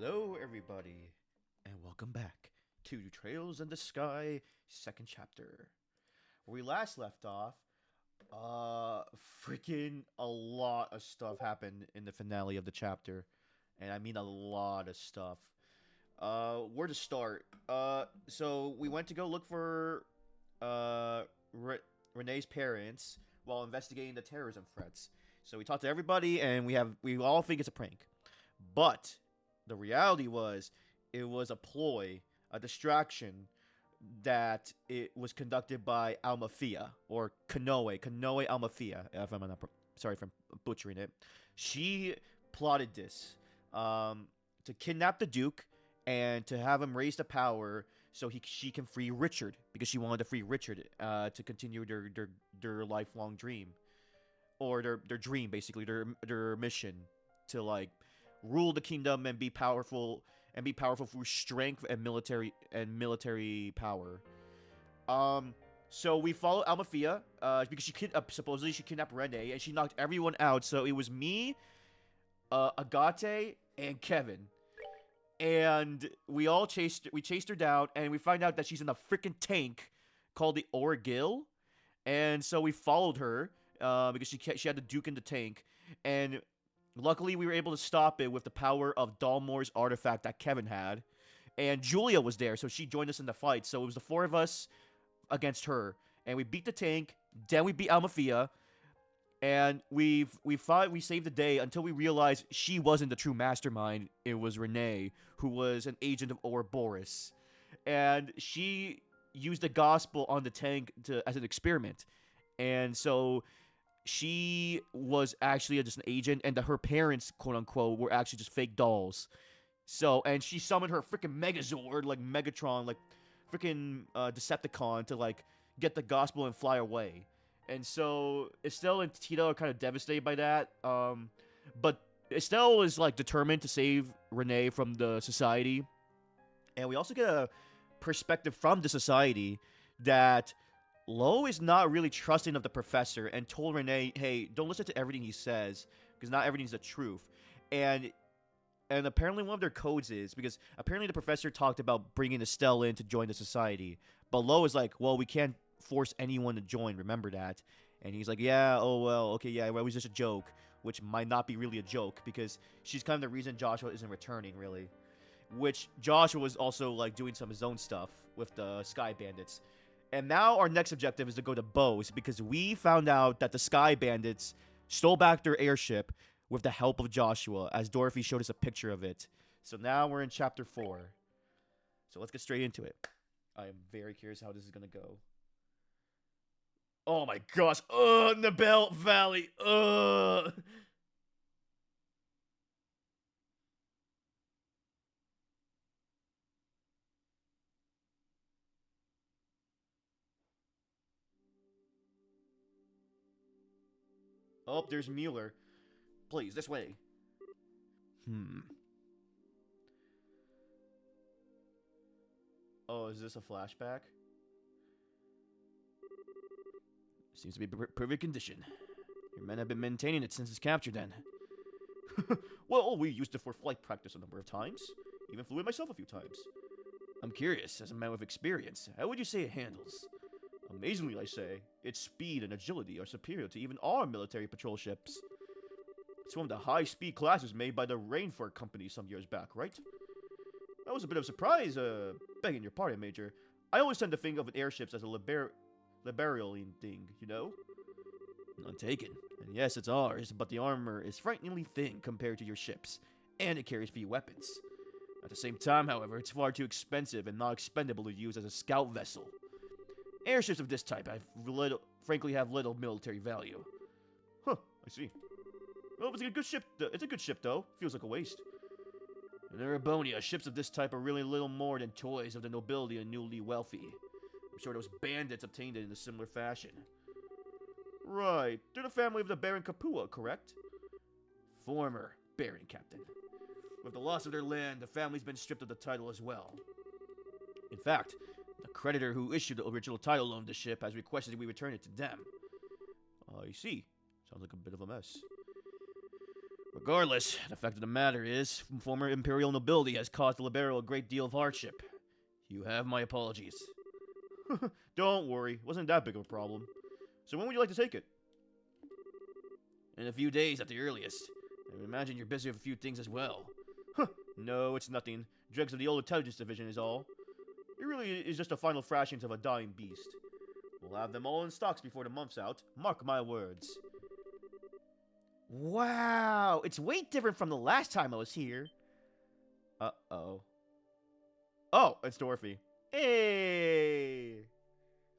Hello, everybody, and welcome back to Trails in the Sky, second chapter. Where we last left off, freaking a lot of stuff happened in the finale of the chapter, and I mean a lot of stuff. Where to start? So we went to go look for uh Re- Renee's parents while investigating the terrorism threats. So we talked to everybody, and we all think it's a prank. But the reality was, it was a ploy, a distraction that it was conducted by Almathea or Kanoe Almathea. If I'm not, sorry if I'm butchering it. She plotted this to kidnap the Duke and to have him raise the power so she can free Richard because she wanted to free Richard to continue their lifelong dream or their dream basically their mission to like rule the kingdom and be powerful through strength and military power. Um, so we followed Almathea because supposedly she kidnapped Rene and she knocked everyone out. So it was me, Agate, and Kevin, and we chased her down, and we find out that she's in a freaking tank called the Orgil, and so we followed her because she had the Duke in the tank, and luckily, we were able to stop it with the power of Dalmore's artifact that Kevin had. And Julia was there, so she joined us in the fight. So it was the four of us against her. And we beat the tank, then we beat Almathea, and we saved the day until we realized she wasn't the true mastermind. It was Renee, who was an agent of Ouroboros. And she used the gospel on the tank as an experiment. And so she was actually just an agent, and her parents, quote unquote, were actually just fake dolls. So, and she summoned her freaking Megazord, like Megatron, like freaking Decepticon, to like get the gospel and fly away. And so Estelle and Tito are kind of devastated by that. But Estelle is like determined to save Renee from the society, and we also get a perspective from the society that Lo is not really trusting of the professor and told Renee, "Hey, don't listen to everything he says because not everything's the truth." And apparently one of their codes is because apparently the professor talked about bringing Estelle in to join the society, but Lo is like, "Well, we can't force anyone to join. Remember that." And he's like, "Yeah, oh well, okay, yeah, well, it was just a joke," which might not be really a joke because she's kind of the reason Joshua isn't returning, really. Which Joshua was also like doing some of his own stuff with the Sky Bandits. And now our next objective is to go to Bose because we found out that the Sky Bandits stole back their airship with the help of Joshua, as Dorothy showed us a picture of it. So now we're in chapter 4. So let's get straight into it. I am very curious how this is gonna go. Oh my gosh! Nabel Valley! Oh, there's Mueller. Please, this way. Hmm. Oh, is this a flashback? Seems to be perfect condition. Your men have been maintaining it since its capture, then. Well, we used it for flight practice a number of times. Even flew it myself a few times. I'm curious, as a man with experience, how would you say it handles? Amazingly, I say, its speed and agility are superior to even our military patrol ships. It's one of the high-speed classes made by the Rainford Company some years back, right? That was a bit of a surprise, begging your pardon, Major. I always tend to think of airships as a liberalian thing, you know? None taken. And yes, it's ours, but the armor is frighteningly thin compared to your ships, and it carries few weapons. At the same time, however, it's far too expensive and not expendable to use as a scout vessel. Airships of this type frankly have little military value. Huh, I see. Well, it's a good ship. It's a good ship, though. Feels like a waste. In Erebonia, ships of this type are really little more than toys of the nobility and newly wealthy. I'm sure those bandits obtained it in a similar fashion. Right. They're the family of the Baron Capua, correct? Former Baron Captain. With the loss of their land, the family's been stripped of the title as well. In fact, the creditor who issued the original title loan to the ship has requested that we return it to them. I see. Sounds like a bit of a mess. Regardless, the fact of the matter is, former Imperial nobility has caused the Libero a great deal of hardship. You have my apologies. Don't worry, wasn't that big of a problem. So when would you like to take it? In a few days at the earliest. I imagine you're busy with a few things as well. No, it's nothing. Dregs of the old intelligence division is all. It really is just the final fractions of a dying beast. We'll have them all in stocks before the month's out. Mark my words. Wow, it's way different from the last time I was here. Uh-oh. Oh, it's Dorothy. Hey!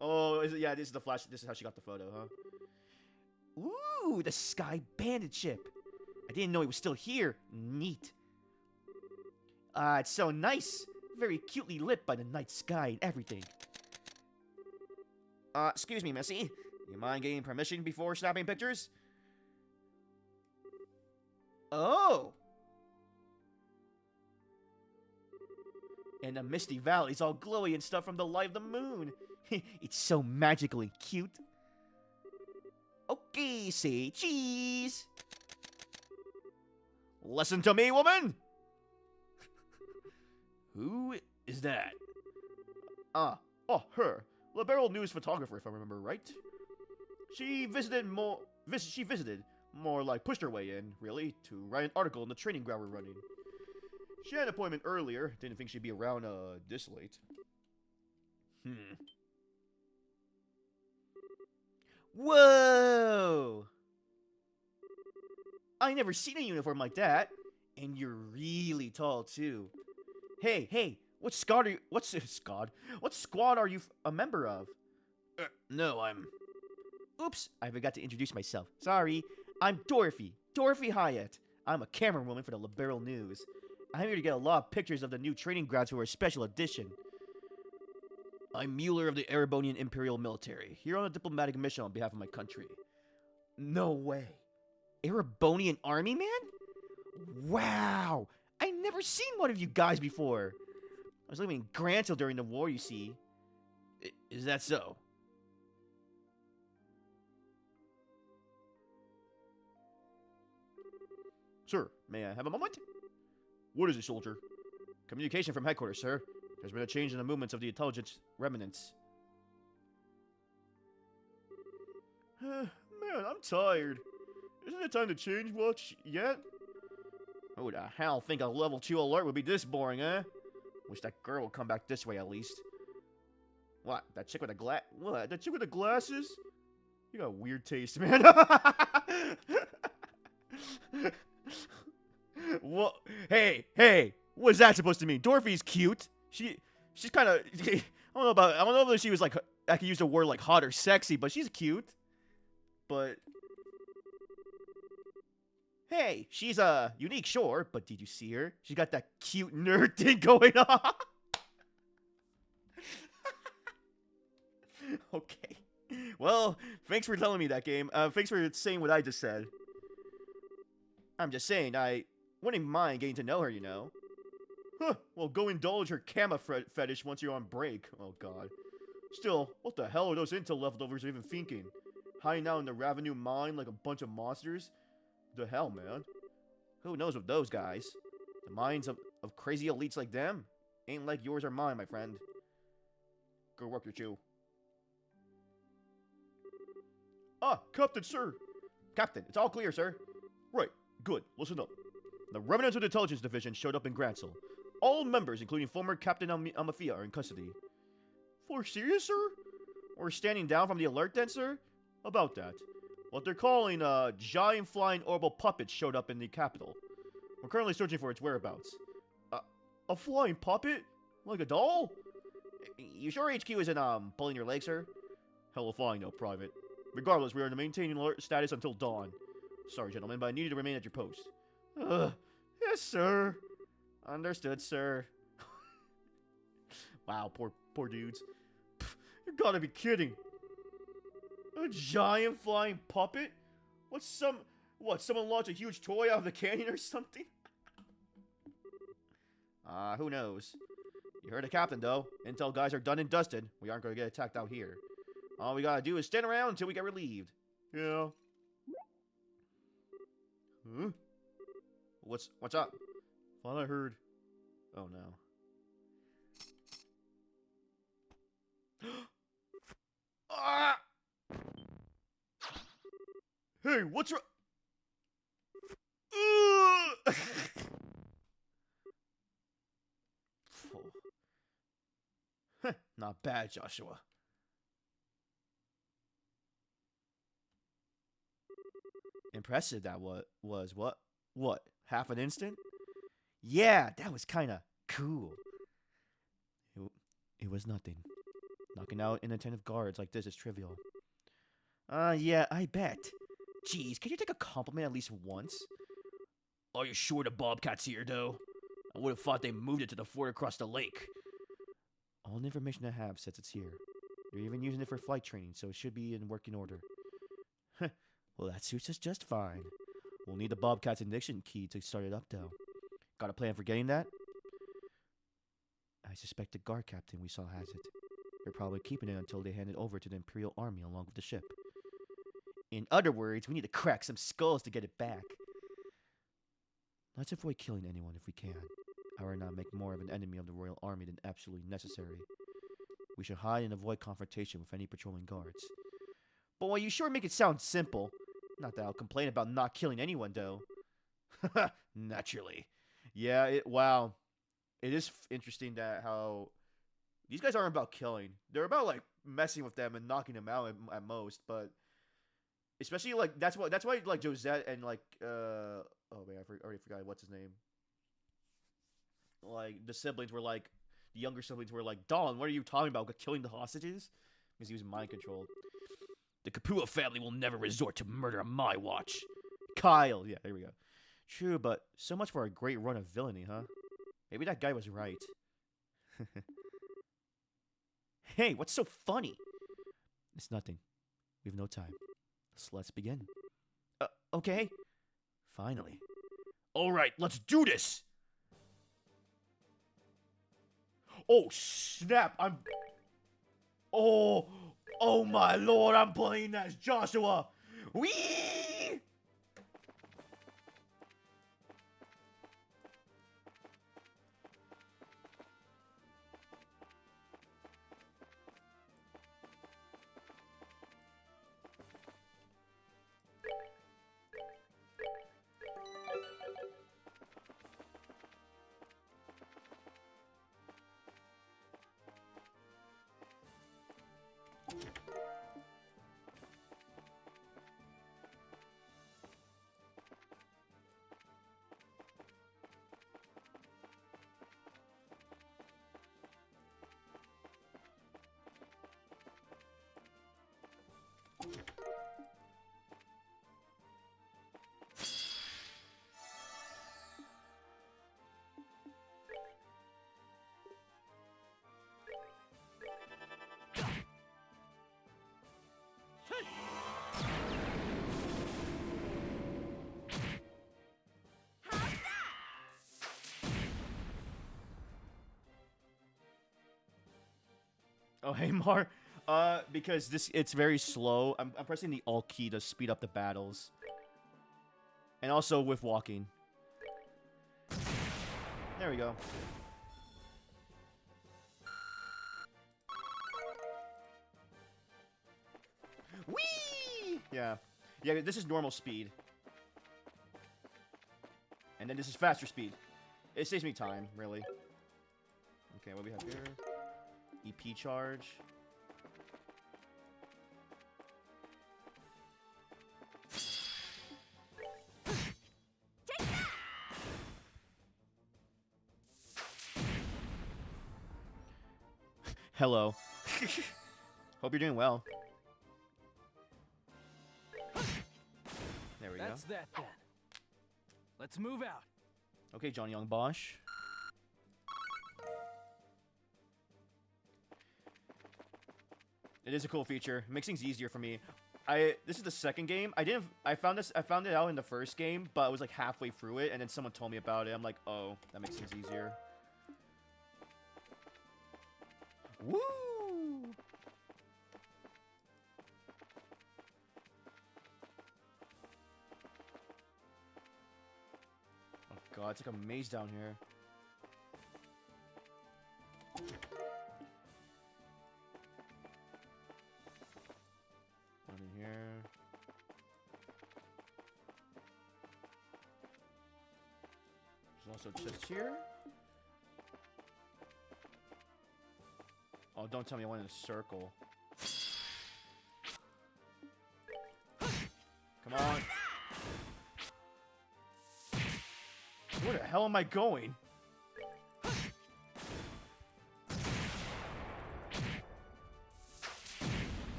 Oh, yeah, this is the flash. This is how she got the photo, huh? Ooh, the Sky Bandit ship. I didn't know it was still here. Neat. It's so nice. Very cutely lit by the night sky and everything. Excuse me, Missy. You mind getting permission before snapping pictures? Oh! And the misty valley's all glowy and stuff from the light of the moon. It's so magically cute. Okay, say cheese. Listen to me, woman! Who is that? Her. Libero news photographer, if I remember right. She visited more like pushed her way in, really, to write an article in the training ground we're running. She had an appointment earlier. Didn't think she'd be around, this late. Whoa! I never seen a uniform like that. And you're really tall, too. Hey, what squad are you a member of? No, I'm... Oops, I forgot to introduce myself. Sorry, I'm Dorothy Hyatt. I'm a camerawoman for the Liberal News. I'm here to get a lot of pictures of the new training grounds for a special edition. I'm Mueller of the Erebonian Imperial Military, here on a diplomatic mission on behalf of my country. No way. Erebonian Army, man? Wow! I never seen one of you guys before. I was living in Grantil during the war, you see. Is that so? Sir, may I have a moment? What is it, soldier? Communication from headquarters, sir. There's been a change in the movements of the intelligence remnants. Man, I'm tired. Isn't it time to change much yet? Who the hell think a level 2 alert would be this boring, eh? Wish that girl would come back this way at least. What? That chick with the What? That chick with the glasses? You got weird taste, man. What? Hey, what's that supposed to mean? Dorothy's cute. She's kind of. I don't know if she was like. I could use the word like hot or sexy, but she's cute. But. Hey, she's unique, sure, but did you see her? She got that cute nerd thing going on. Okay. Well, thanks for telling me that, game. Thanks for saying what I just said. I'm just saying, I wouldn't mind getting to know her, you know. Huh, well, go indulge her cama fetish once you're on break. Oh, God. Still, what the hell are those intel leftovers even thinking? Hiding out in the Revenue mine like a bunch of monsters? The hell, man? Who knows with those guys? The minds of crazy elites like them ain't like yours or mine, my friend. Go work your chew. Captain, sir. Captain, it's all clear, sir. Right, good. Listen up. The remnants of the intelligence division showed up in Gransil. All members, including former Captain Amafia, are in custody. For serious, sir? Or standing down from the alert then, sir? About that. What they're calling giant flying orbital puppet showed up in the capital. We're currently searching for its whereabouts. A flying puppet? Like a doll? You sure HQ isn't pulling your leg, sir? Hell if I know, Private. Regardless, we are maintaining alert status until dawn. Sorry, gentlemen, but I need you to remain at your post. Yes, sir. Understood, sir. Wow, poor dudes. You gotta be kidding. A giant flying puppet? Someone launched a huge toy out of the canyon or something? Who knows? You heard the captain, though. Intel guys are done and dusted. We aren't gonna get attacked out here. All we gotta do is stand around until we get relieved. Yeah. Huh? What's up? Thought I heard. Oh no. Ah! Hey, what's wrong? Not bad, Joshua. Impressive that was. What? Half an instant? Yeah, that was kind of cool. It was nothing. Knocking out inattentive guards like this is trivial. Yeah, I bet. Jeez, can you take a compliment at least once? Are you sure the Bobcat's here, though? I would have thought they moved it to the fort across the lake. All the information I have says it's here. They're even using it for flight training, so it should be in working order. Well, that suits us just fine. We'll need the Bobcat's ignition key to start it up, though. Got a plan for getting that? I suspect the guard captain we saw has it. They're probably keeping it until they hand it over to the Imperial Army along with the ship. In other words, we need to crack some skulls to get it back. Let's avoid killing anyone if we can. I would not make more of an enemy of the Royal Army than absolutely necessary. We should hide and avoid confrontation with any patrolling guards. Boy, you sure make it sound simple. Not that I'll complain about not killing anyone, though. Naturally. Yeah, wow. It is interesting that how these guys aren't about killing. They're about like messing with them and knocking them out at most. But especially like that's why like Josette and like oh man, I already forgot what's his name. Like the siblings were like the younger siblings were like, Dawn, what are you talking about? Killing the hostages? Because he was mind controlled. The Kapua family will never resort to murder on my watch. Kyle, yeah, there we go. True, but so much for a great run of villainy, huh? Maybe that guy was right. Hey, what's so funny? It's nothing. We have no time. So let's begin. Okay. Finally. Alright, let's do this! Oh, snap! Oh my lord, I'm playing as Joshua! Whee! Oh, hey, Mar. Because it's very slow. I'm pressing the Alt key to speed up the battles. And also with walking. There we go. Whee! Yeah. Yeah, this is normal speed. And then this is faster speed. It saves me time, really. Okay, what do we have here? EP charge. Hello. Hope you're doing well. There we go. That's that then. Let's move out. Okay, Johnny Young Bosch. It is a cool feature. It makes things easier for me. This is the second game. I found it out in the first game, but I was like halfway through it, and then someone told me about it. I'm like, oh, that makes things easier. Woo! god, it's like a maze down here. Down in here. There's also a chest here. Oh, don't tell me I went in a circle. Come on. Where the hell am I going? Take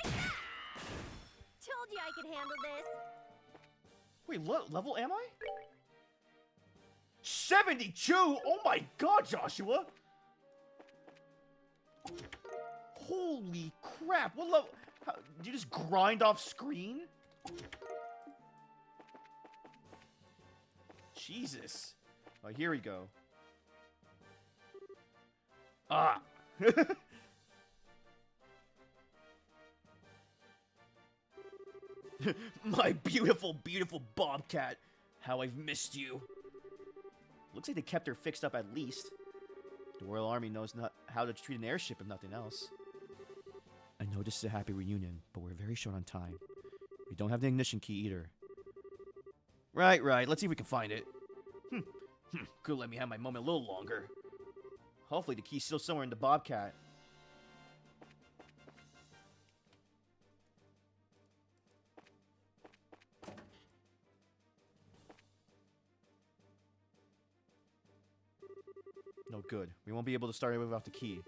that! Told you I could handle this. Wait, level am I? 72! Oh my god, Joshua! Holy crap! What level? How, did you just grind off screen? Jesus. Oh, here we go. Ah! My beautiful, beautiful Bobcat. How I've missed you. Looks like they kept her fixed up at least. The Royal Army knows not how to treat an airship if nothing else. I know this is a happy reunion, but we're very short on time. We don't have the ignition key either. Right. Let's see if we can find it. Could let me have my moment a little longer. Hopefully the key's still somewhere in the Bobcat. No good. We won't be able to start it without the key.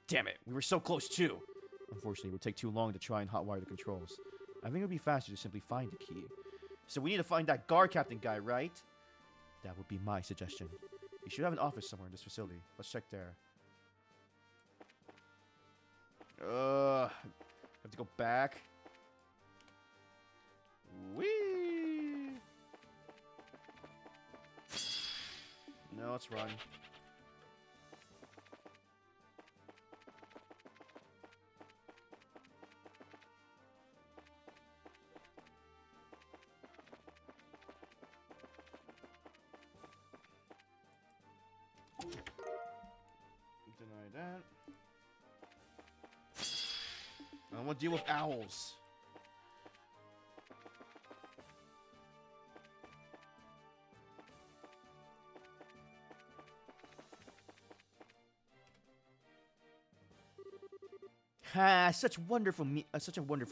Damn it, we were so close too. Unfortunately, it would take too long to try and hotwire the controls. I think it would be faster to simply find the key. So we need to find that guard captain guy, right? That would be my suggestion. He should have an office somewhere in this facility. Let's check there. Have to go back. Whee! No, let's run. Deny that. I don't want to deal with owls. Ha! Such a wonderful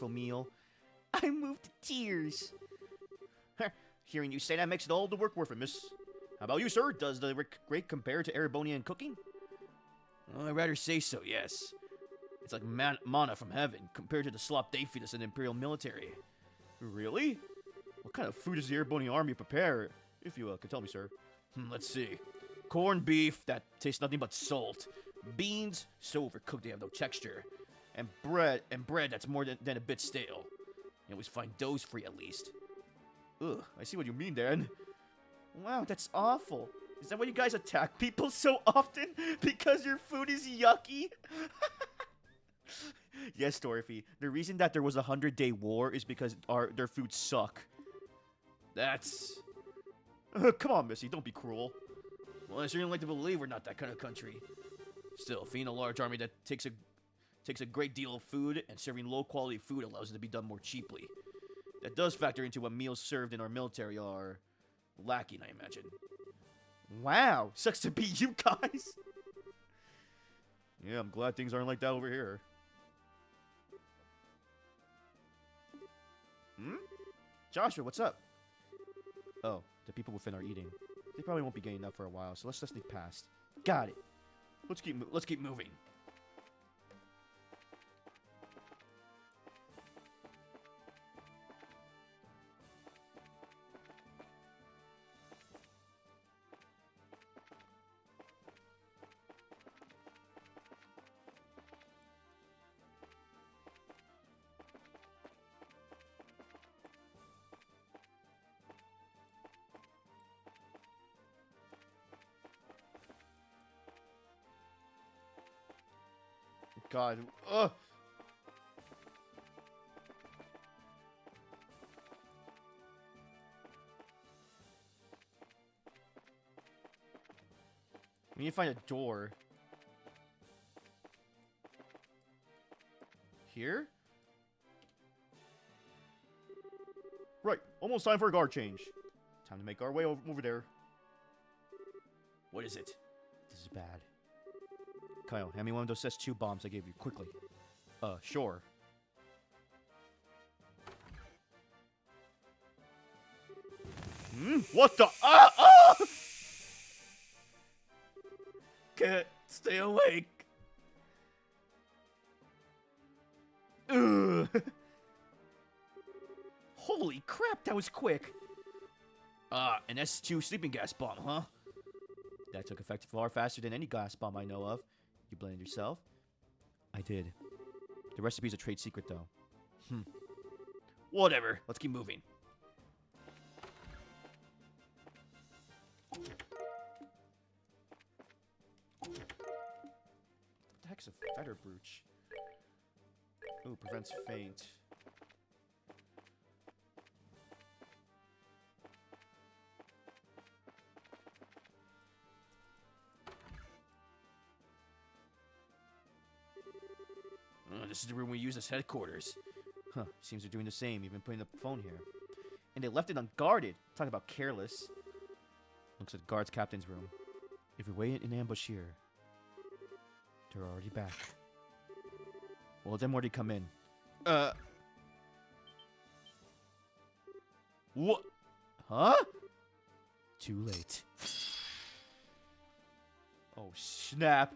meal. I moved to tears. Hearing you say that makes it all the work worth it, miss. How about you, sir? Does the rate compare to Erebonian cooking? Well, I'd rather say so, yes. It's like manna from heaven compared to the slop they feed us in the Imperial military. Really? What kind of food does the Erebonian army prepare? If you could tell me, sir. Let's see. Corned beef that tastes nothing but salt. Beans so overcooked they have no texture. And bread that's more than a bit stale. You always find doughs free at least. Ugh, I see what you mean, Dan. Wow, that's awful. Is that why you guys attack people so often? Because your food is yucky? Yes, Dorothy. The reason that there was a 100-day war is because their food suck. That's... come on, Missy, don't be cruel. Well, I sure don't like to believe we're not that kind of country. Still, feeding a large army that takes a great deal of food, and serving low-quality food allows it to be done more cheaply. That does factor into what meals served in our military are lacking, I imagine. Wow, sucks to be you guys. Yeah, I'm glad things aren't like that over here. Joshua, what's up? Oh, the people within are eating. They probably won't be getting up for a while, so let's just sneak past. Got it. Let's keep moving. God. Ugh. We need to find a door. Here? Right, almost time for a guard change. Time to make our way over there. What is it? This is bad. Kyle, hand me one of those S2 bombs I gave you, quickly. Sure. What the? Ah! Can't stay awake. Ugh. Holy crap, that was quick. An S2 sleeping gas bomb, huh? That took effect far faster than any gas bomb I know of. You blended yourself? I did. The recipe's a trade secret, though. Whatever. Let's keep moving. What the heck's a feather brooch? Ooh, prevents faint. This is the room we use as headquarters. Huh, seems they're doing the same, even putting the phone here. And they left it unguarded. Talk about careless. Looks like the guard's captain's room. If we wait in ambush here, they're already back. Well, then where'd he come in? What? Huh? Too late. Oh, snap.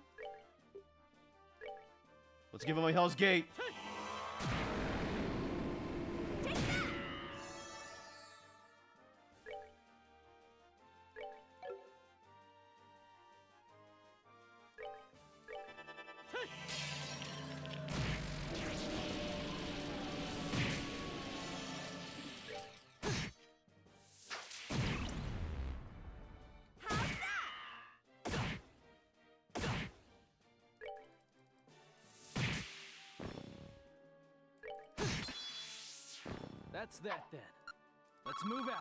Let's give him a Hell's Gate. That's that then. Let's move out.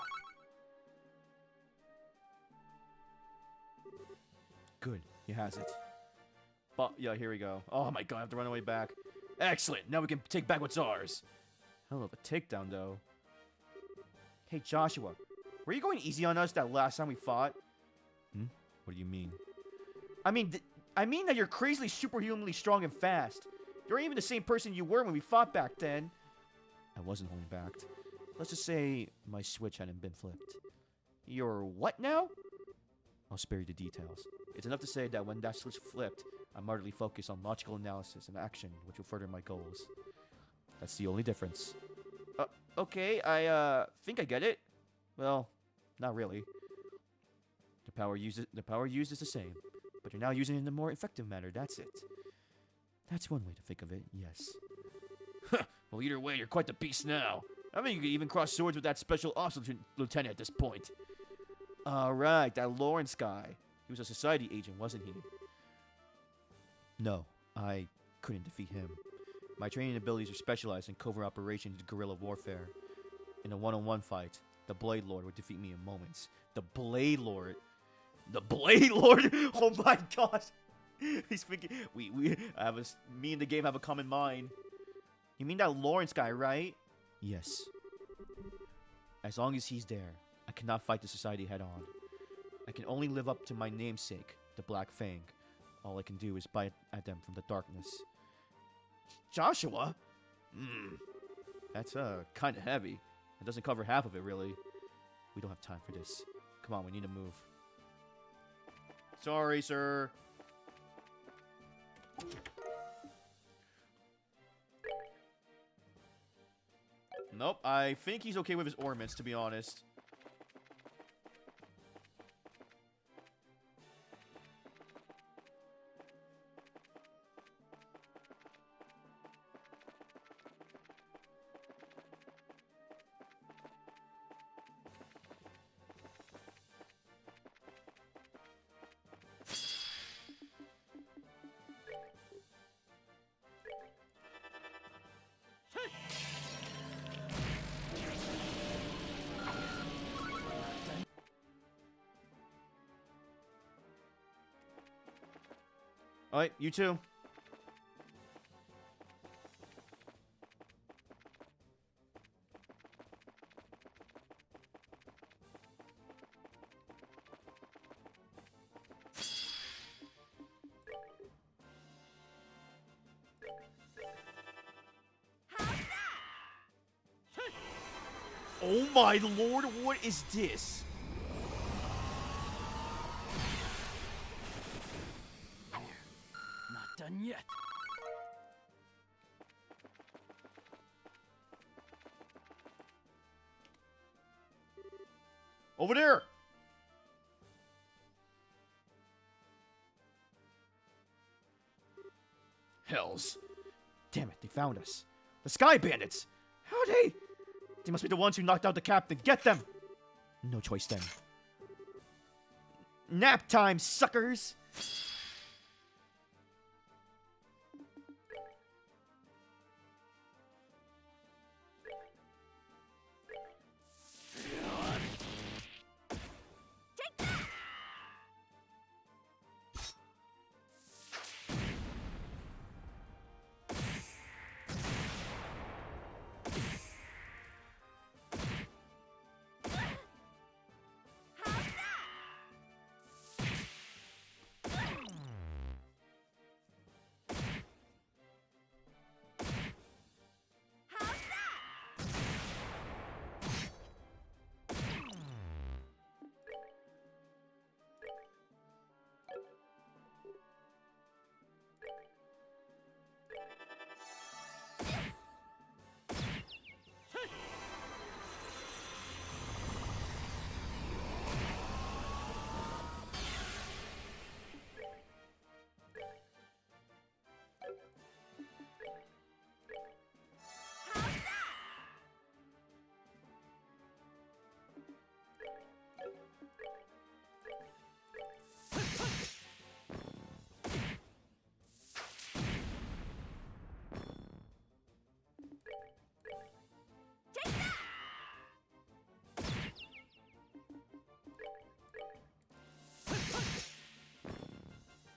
Good, he has it. But yeah, here we go. Oh my god, I have to run away back. Excellent, now we can take back what's ours. Hell of a takedown, though. Hey, Joshua, were you going easy on us that last time we fought? What do you mean? I mean that you're crazily superhumanly strong and fast. You're even the same person you were when we fought back then. I wasn't holding back. Let's just say my switch hadn't been flipped. You're what now? I'll spare you the details. It's enough to say that when that switch flipped, I'm utterly focused on logical analysis and action, which will further my goals. That's the only difference. Okay, I think I get it. Well, not really. The power used is the same, but you're now using it in a more effective manner, that's it. That's one way to think of it, yes. Well, either way, you're quite the beast now. I mean, you could even cross swords with that special ops lieutenant at this point. Alright, that Lawrence guy. He was a society agent, wasn't he? No, I couldn't defeat him. My training abilities are specialized in covert operations and guerrilla warfare. In a one-on-one fight, the Blade Lord would defeat me in moments. The Blade Lord? The Blade Lord? Oh my gosh! He's thinking, me and the game have a common mind. You mean that Lawrence guy, right? Yes. As long as he's there, I cannot fight the society head-on. I can only live up to my namesake, the Black Fang. All I can do is bite at them from the darkness. Joshua? That's, kind of heavy. It doesn't cover half of it, really. We don't have time for this. Come on, we need to move. Sorry, sir. Nope, I think he's okay with his ornaments, to be honest. Alright, you too. Oh my lord, what is this? Not done yet. Over there! Hells. Damn it, they found us. The Sky Bandits! How they? They must be the ones who knocked out the captain. Get them! No choice then. Nap time, suckers!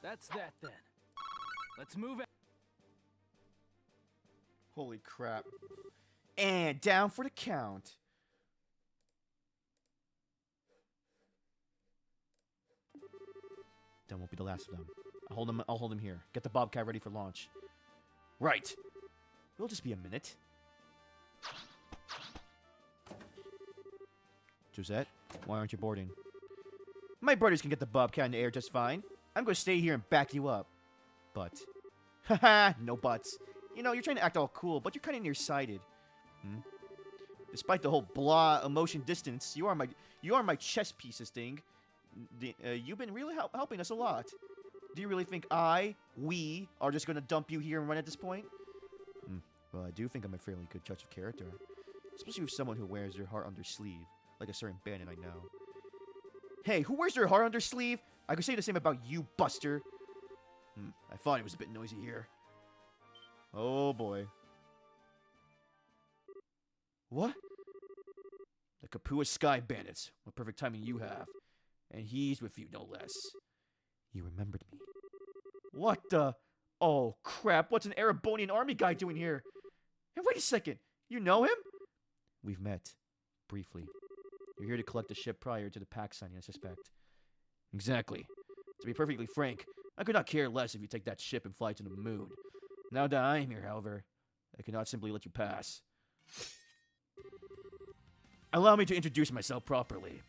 That's that then. Let's move out. Holy crap. And down for the count. That won't be the last of them. I'll hold him here. Get the Bobcat ready for launch. Right. It'll just be a minute. Josette, why aren't you boarding? My brothers can get the Bobcat in the air just fine. I'm going to stay here and back you up. But. Haha, no buts. You know, you're trying to act all cool, but you're kind of nearsighted. Despite the whole blah emotion distance, you are my chess pieces thing. You've been really helping us a lot. Do you really think we are just going to dump you here and run at this point? Well, I do think I'm a fairly good judge of character. Especially with someone who wears their heart on their sleeve. Like a certain bandit I know. Hey, who wears their heart on their sleeve? I could say the same about you, Buster. I thought it was a bit noisy here. Oh, boy. What? The Kapua Sky Bandits. What perfect timing you have. And he's with you, no less. You remembered me. What the? Oh, crap. What's an Erebonian army guy doing here? Hey, wait a second. You know him? We've met. Briefly. You're here to collect the ship prior to the pack signing, I suspect. Exactly. To be perfectly frank, I could not care less if you take that ship and fly to the moon. Now that I am here, however, I cannot simply let you pass. Allow me to introduce myself properly.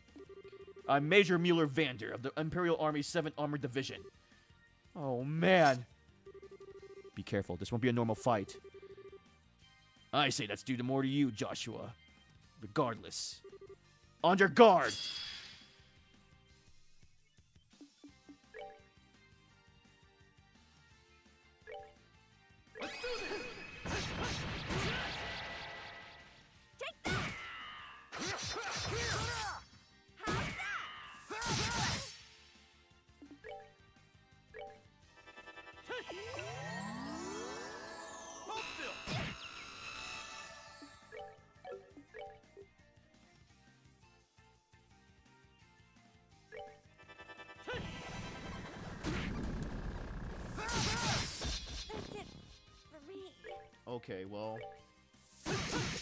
I'm Major Mueller Vander of the Imperial Army's 7th Armored Division. Oh, man. Be careful, this won't be a normal fight. I say that's due to more to you, Joshua. Regardless. On your guard! Okay, well. That's it for me.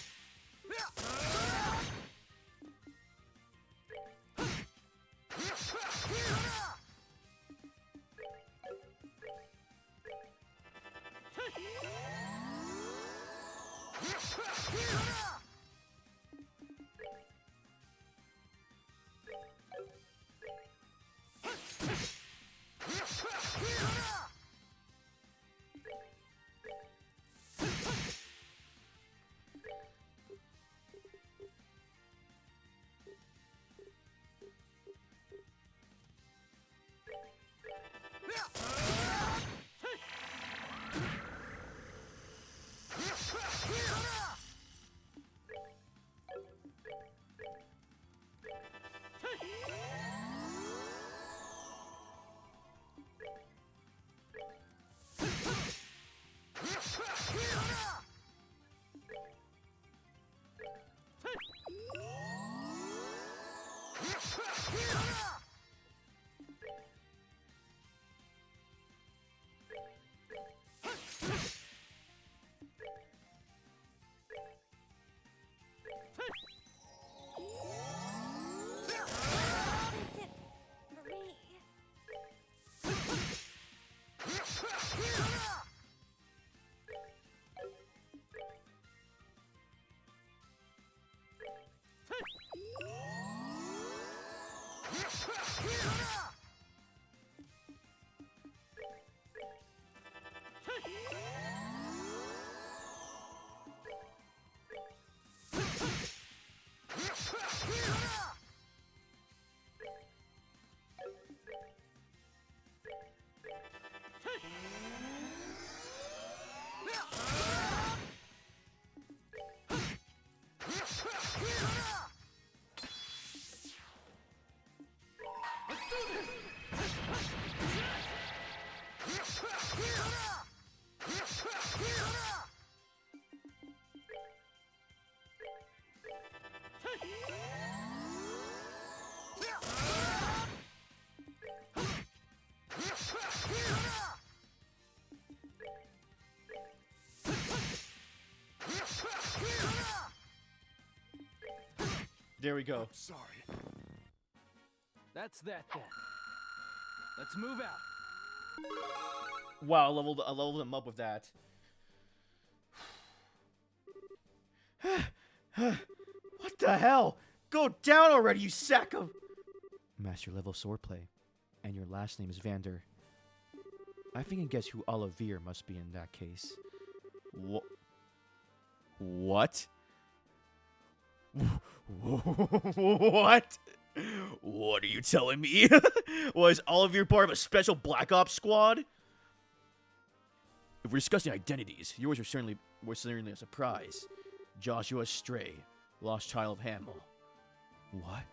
There we go. Sorry. That's that then. Let's move out. Wow, I leveled him up with that. What the hell? Go down already, you sack of... Master level swordplay. And your last name is Vander. I think I guess who Olivier must be in that case. What? What? What are you telling me? Was Olivier part of a special Black Ops squad? If we're discussing identities, yours were certainly a surprise. Joshua Stray, lost child of Hamill. What?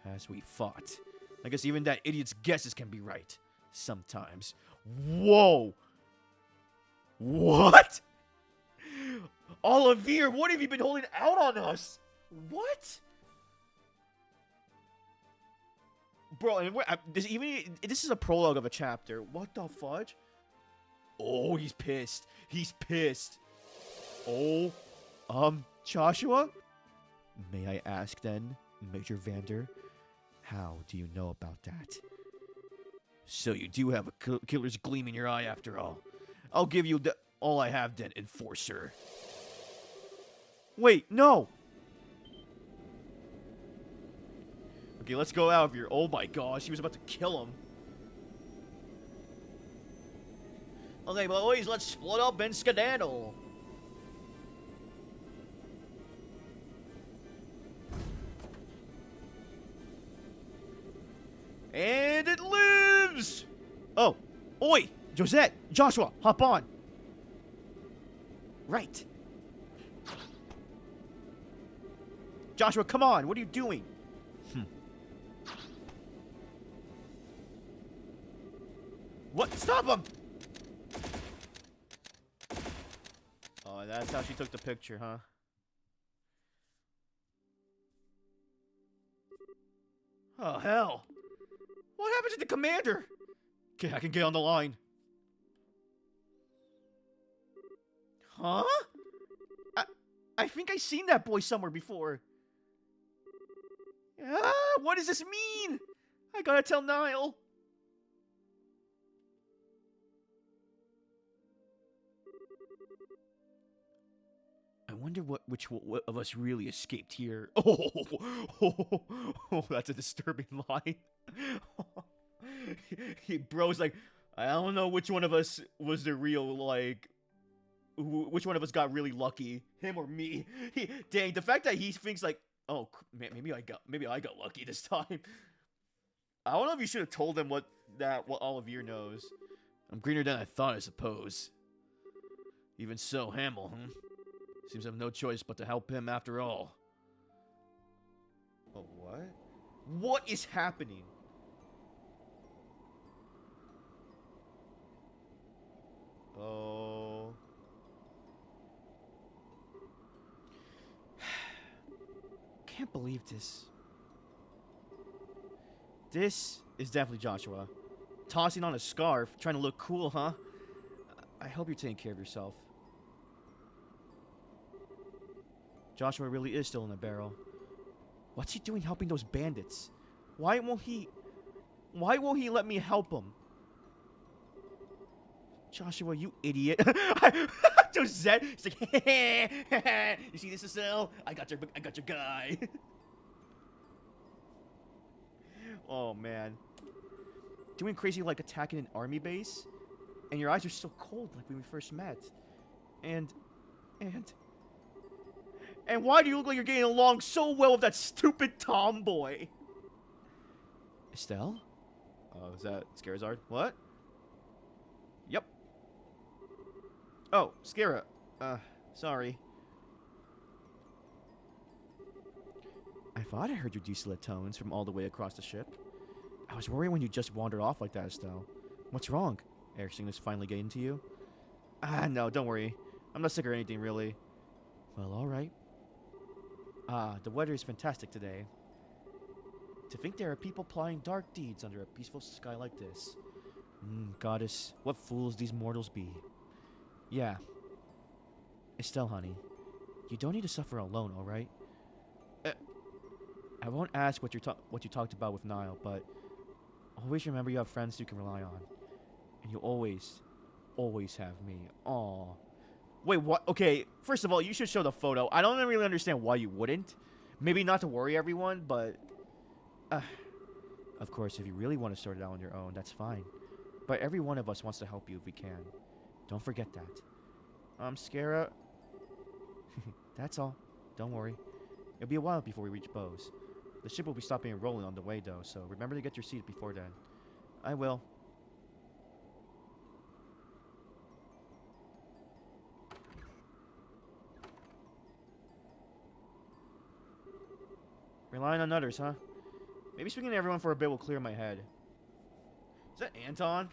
As we fought. I guess even that idiot's guesses can be right. Sometimes. Whoa! What? Olivier, what have you been holding out on us? What? Bro, and this is a prologue of a chapter. What the fudge? Oh, he's pissed. He's pissed. Oh, Joshua? May I ask then, Major Vander, how do you know about that? So you do have a killer's gleam in your eye after all. I'll give you all I have then, Enforcer. Wait, no! Okay, let's go out of here. Oh my gosh, he was about to kill him. Okay, boys, let's split up and skedaddle. And it lives! Oh, oi! Josette, Joshua, hop on. Right. Joshua, come on, what are you doing? What? Stop him! Oh, that's how she took the picture, huh? Oh, hell. What happened to the commander? Okay, I can get on the line. Huh? I think I seen that boy somewhere before. What does this mean? I gotta tell Niall. I wonder what of us really escaped here. Oh, that's a disturbing line. Bro's like, I don't know which one of us was the real, like, which one of us got really lucky, him or me. Dang, the fact that he thinks like, oh man, maybe I got lucky this time. I don't know if you should have told him what Olivier knows. I'm greener than I thought, I suppose. Even so, Hamill, seems I have no choice but to help him after all. Oh, what? What is happening? Oh. Can't believe this. This is definitely Joshua. Tossing on a scarf, trying to look cool, huh? I hope you're taking care of yourself. Joshua really is still in the barrel. What's he doing helping those bandits? Why won't he let me help him? Joshua, you idiot. To Zed, he's like, you see this, Estelle? I got your guy. Oh, man. Doing crazy like attacking an army base? And your eyes are so cold like when we first met. And why do you look like you're getting along so well with that stupid tomboy? Estelle? Oh, is that Scarazard? What? Yep. Oh, Scara. Sorry. I thought I heard your desolate tones from all the way across the ship. I was worried when you just wandered off like that, Estelle. What's wrong? Everything is finally getting to you? No, don't worry. I'm not sick or anything, really. Well, alright. The weather is fantastic today. To think there are people plotting dark deeds under a peaceful sky like this. Goddess, what fools these mortals be. Yeah. Estelle, honey, you don't need to suffer alone, alright? I won't ask what you talked about with Niall, but always remember you have friends you can rely on. And you always have me. Aw. Wait, what? Okay, first of all, you should show the photo. I don't really understand why you wouldn't. Maybe not to worry everyone, but... of course, if you really want to sort it out on your own, that's fine. But every one of us wants to help you if we can. Don't forget that. Scara... That's all. Don't worry. It'll be a while before we reach Bose. The ship will be stopping and rolling on the way, though, so remember to get your seat before then. I will. Relying on others, huh? Maybe speaking to everyone for a bit will clear my head. Is that Anton?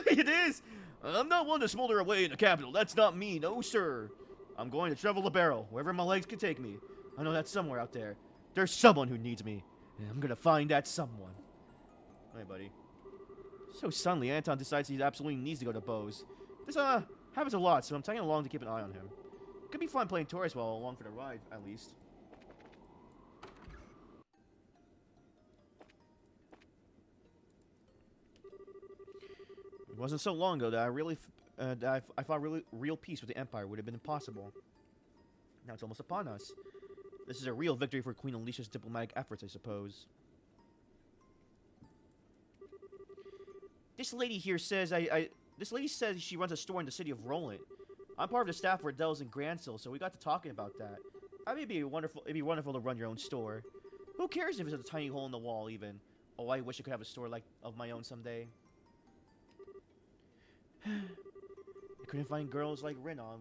It is! I'm not one to smolder away in the capital. That's not me, no sir. I'm going to travel the barrel, wherever my legs can take me. I know that's somewhere out there. There's someone who needs me. And I'm gonna find that someone. Hey, buddy. So suddenly, Anton decides he absolutely needs to go to Bose. This, happens a lot, so I'm tagging along to keep an eye on him. Could be fun playing tourists while along for the ride, at least. It wasn't so long ago that I thought real peace with the Empire would have been impossible. Now it's almost upon us. This is a real victory for Queen Alicia's diplomatic efforts, I suppose. This lady here says this lady says she runs a store in the city of Roland. I'm part of the staff for Dells and Gransil, so we got to talking about that. It'd be wonderful to run your own store. Who cares if it's a tiny hole in the wall, even? Oh, I wish I could have a store like of my own someday. I couldn't find girls like Renan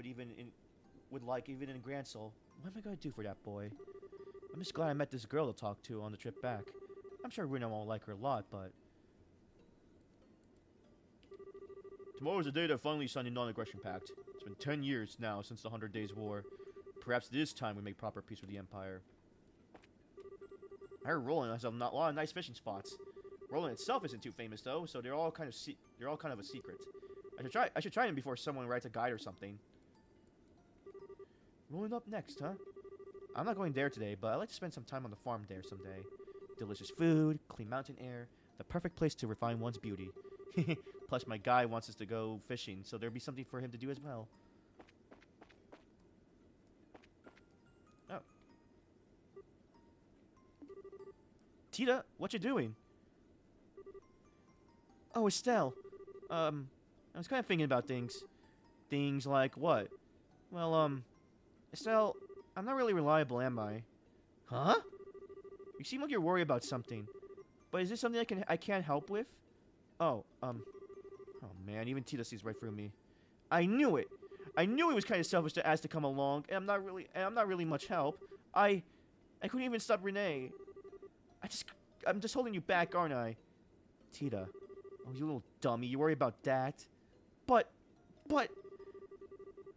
even in Gransil. What am I gonna do for that boy? I'm just glad I met this girl to talk to on the trip back. I'm sure Renan won't like her a lot, but... Tomorrow is the day that finally signed a non-aggression pact. It's been 10 years now since the 100 Days War. Perhaps it is time we make proper peace with the Empire. I heard Roland has a lot of nice fishing spots. Roland itself isn't too famous though, so they're all kind of a secret. I should try him before someone writes a guide or something. Rolling up next, huh? I'm not going there today, but I'd like to spend some time on the farm there someday. Delicious food, clean mountain air, the perfect place to refine one's beauty. Plus, my guy wants us to go fishing, so there'll be something for him to do as well. Oh. Tita, what you doing? Oh, Estelle. I was kind of thinking about things. Things like what? Well, Estelle, I'm not really reliable, am I? Huh? You seem like you're worried about something. But is this something I can't help with? Oh man, even Tita sees right through me. I knew it. I knew it was kind of selfish to ask to come along, and I'm not really much help. I couldn't even stop Renee. I'm just holding you back, aren't I? Tita. Oh, you little dummy. You worry about that? But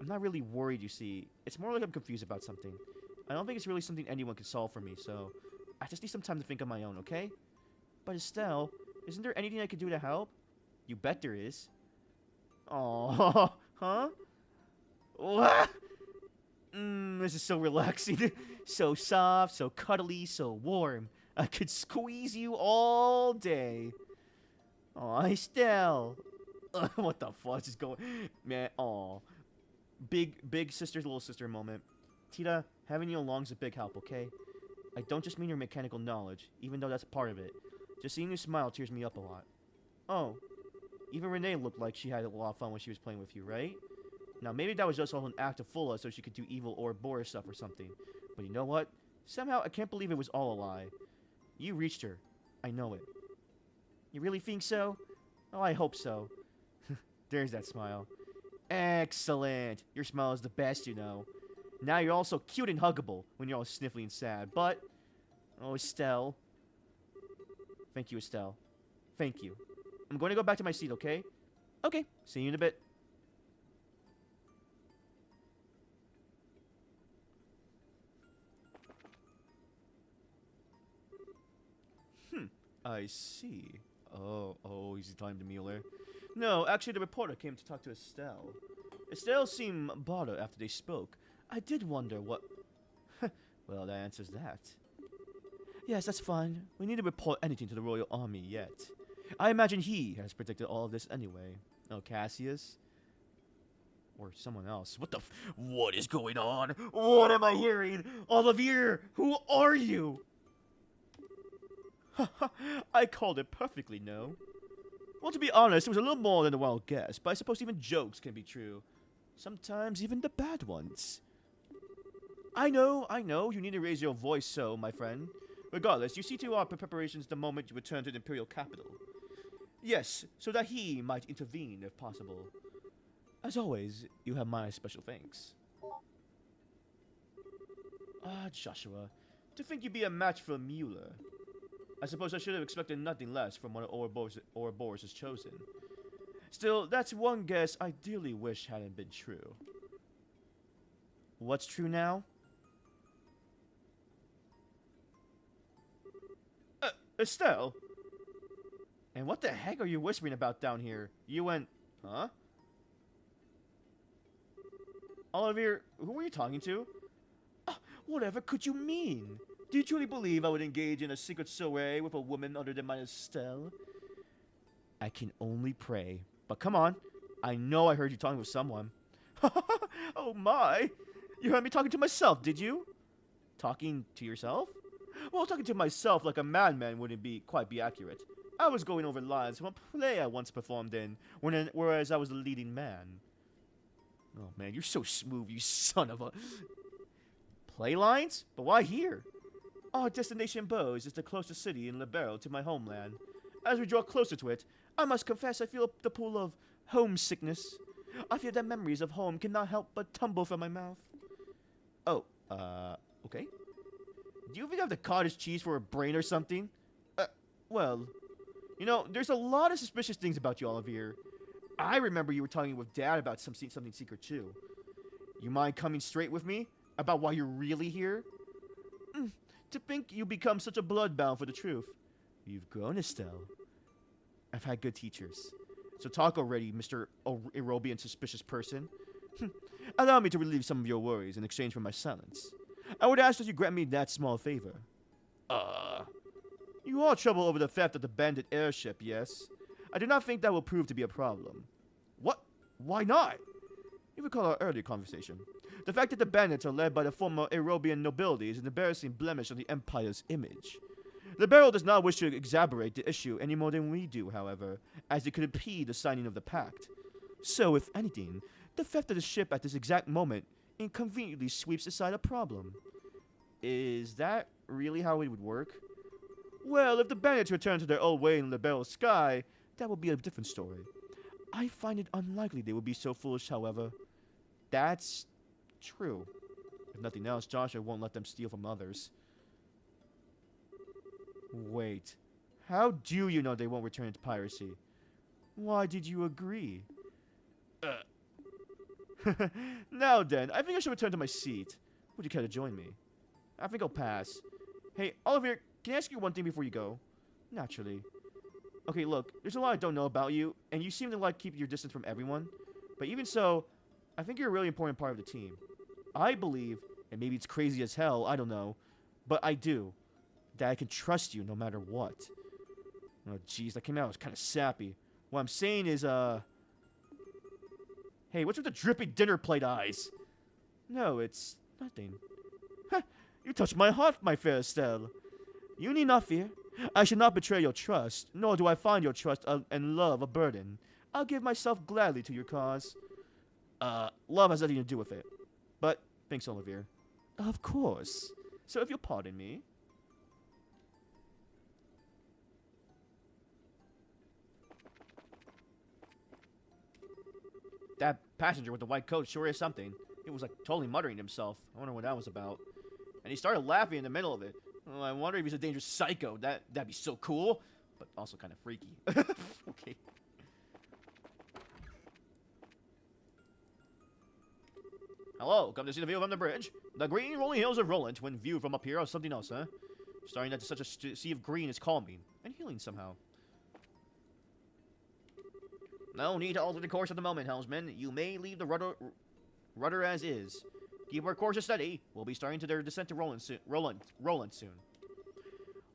I'm not really worried, you see. It's more like I'm confused about something. I don't think it's really something anyone can solve for me, so I just need some time to think on my own, okay? But Estelle, isn't there anything I could do to help? You bet there is. Oh, huh? What? This is so relaxing. So soft, so cuddly, so warm. I could squeeze you all day. Oh, Estelle. What the fuck is going... Man, aw. Big sister, little sister moment. Tita, having you along is a big help, okay? I don't just mean your mechanical knowledge, even though that's part of it. Just seeing you smile cheers me up a lot. Oh. Even Renee looked like she had a lot of fun when she was playing with you, right? Now, maybe that was just all an act of Fulla so she could do evil or Boris stuff or something. But you know what? Somehow, I can't believe it was all a lie. You reached her. I know it. You really think so? Oh, I hope so. There's that smile. Excellent. Your smile is the best, you know. Now you're also cute and huggable when you're all sniffly and sad. But, oh, Estelle. Thank you, Estelle. Thank you. I'm going to go back to my seat, okay? Okay. See you in a bit. I see. Oh, easy time to Mueller. No, actually the reporter came to talk to Estelle. Estelle seemed bothered after they spoke. I did wonder what... Well, that answers that. Yes, that's fine. We need to report anything to the Royal Army yet. I imagine he has predicted all of this anyway. Oh, Cassius? Or someone else. What is going on? What am I hearing? Olivier, who are you? I called it perfectly, no? Well, to be honest, it was a little more than a wild guess, but I suppose even jokes can be true. Sometimes even the bad ones. I know, you need to raise your voice so, my friend. Regardless, you see to our preparations the moment you return to the Imperial capital. Yes, so that he might intervene if possible. As always, you have my special thanks. Ah, Joshua, to think you'd be a match for Mueller. I suppose I should have expected nothing less from one of Ouroboros' chosen. Still, that's one guess I dearly wish hadn't been true. What's true now? Estelle? And what the heck are you whispering about down here? You went, huh? Olivier, who were you talking to? Whatever could you mean? Do you truly believe I would engage in a secret soiree with a woman other than my Estelle? I can only pray. But come on. I know I heard you talking with someone. Oh my. You heard me talking to myself, did you? Talking to yourself? Well, talking to myself like a madman wouldn't quite be accurate. I was going over lines from a play I once performed in, whereas I was the leading man. Oh man, you're so smooth, you son of a... Play lines? But why here? Our destination, Bose, is the closest city in Libero to my homeland. As we draw closer to it, I must confess I feel the pull of homesickness. I feel that memories of home cannot help but tumble from my mouth. Oh, okay. Do you think I have the cottage cheese for a brain or something? Well, you know, there's a lot of suspicious things about you, Olivier. I remember you were talking with Dad about something secret too. You mind coming straight with me about why you're really here? To think you become such a bloodbound for the truth. You've grown, Estelle. I've had good teachers. So talk already, Mr. Aerobian suspicious person. Allow me to relieve some of your worries in exchange for my silence. I would ask that you grant me that small favor. You all trouble over the theft of the bandit airship, yes? I do not think that will prove to be a problem. What? Why not? You recall our earlier conversation. The fact that the bandits are led by the former Aerobian nobility is an embarrassing blemish on the Empire's image. The Barrel does not wish to exacerbate the issue any more than we do, however, as it could impede the signing of the pact. So, if anything, the theft of the ship at this exact moment inconveniently sweeps aside a problem. Is that really how it would work? Well, if the bandits return to their old way in the Barrel's sky, that would be a different story. I find it unlikely they would be so foolish, however. That's true. If nothing else, Joshua won't let them steal from others. Wait. How do you know they won't return to piracy? Why did you agree? Now then, I think I should return to my seat. Would you care to join me? I think I'll pass. Hey, Oliver, can I ask you one thing before you go? Naturally. Okay, look, there's a lot I don't know about you, and you seem to like keep your distance from everyone. But even so, I think you're a really important part of the team. I believe, and maybe it's crazy as hell, I don't know, but I do, that I can trust you no matter what. Oh, jeez, that came out as kind of sappy. What I'm saying is, hey, what's with the drippy dinner plate eyes? No, it's nothing. Huh, you touched my heart, my fair Estelle. You need not fear. I should not betray your trust, nor do I find your trust and love a burden. I'll give myself gladly to your cause. Love has nothing to do with it. But, thanks, Olivier. Of course. So if you'll pardon me. That passenger with the white coat sure is something. He was like totally muttering to himself. I wonder what that was about. And he started laughing in the middle of it. Oh, I wonder if he's a dangerous psycho. That'd be so cool, but also kind of freaky. Okay. Hello, come to see the view from the bridge. The green rolling hills of Roland, when viewed from up here, are something else, huh? Staring at such a sea of green is calming and healing somehow. No need to alter the course at the moment, helmsman. You may leave the rudder as is. Keep our course steady. We'll be starting to their descent to Roland soon.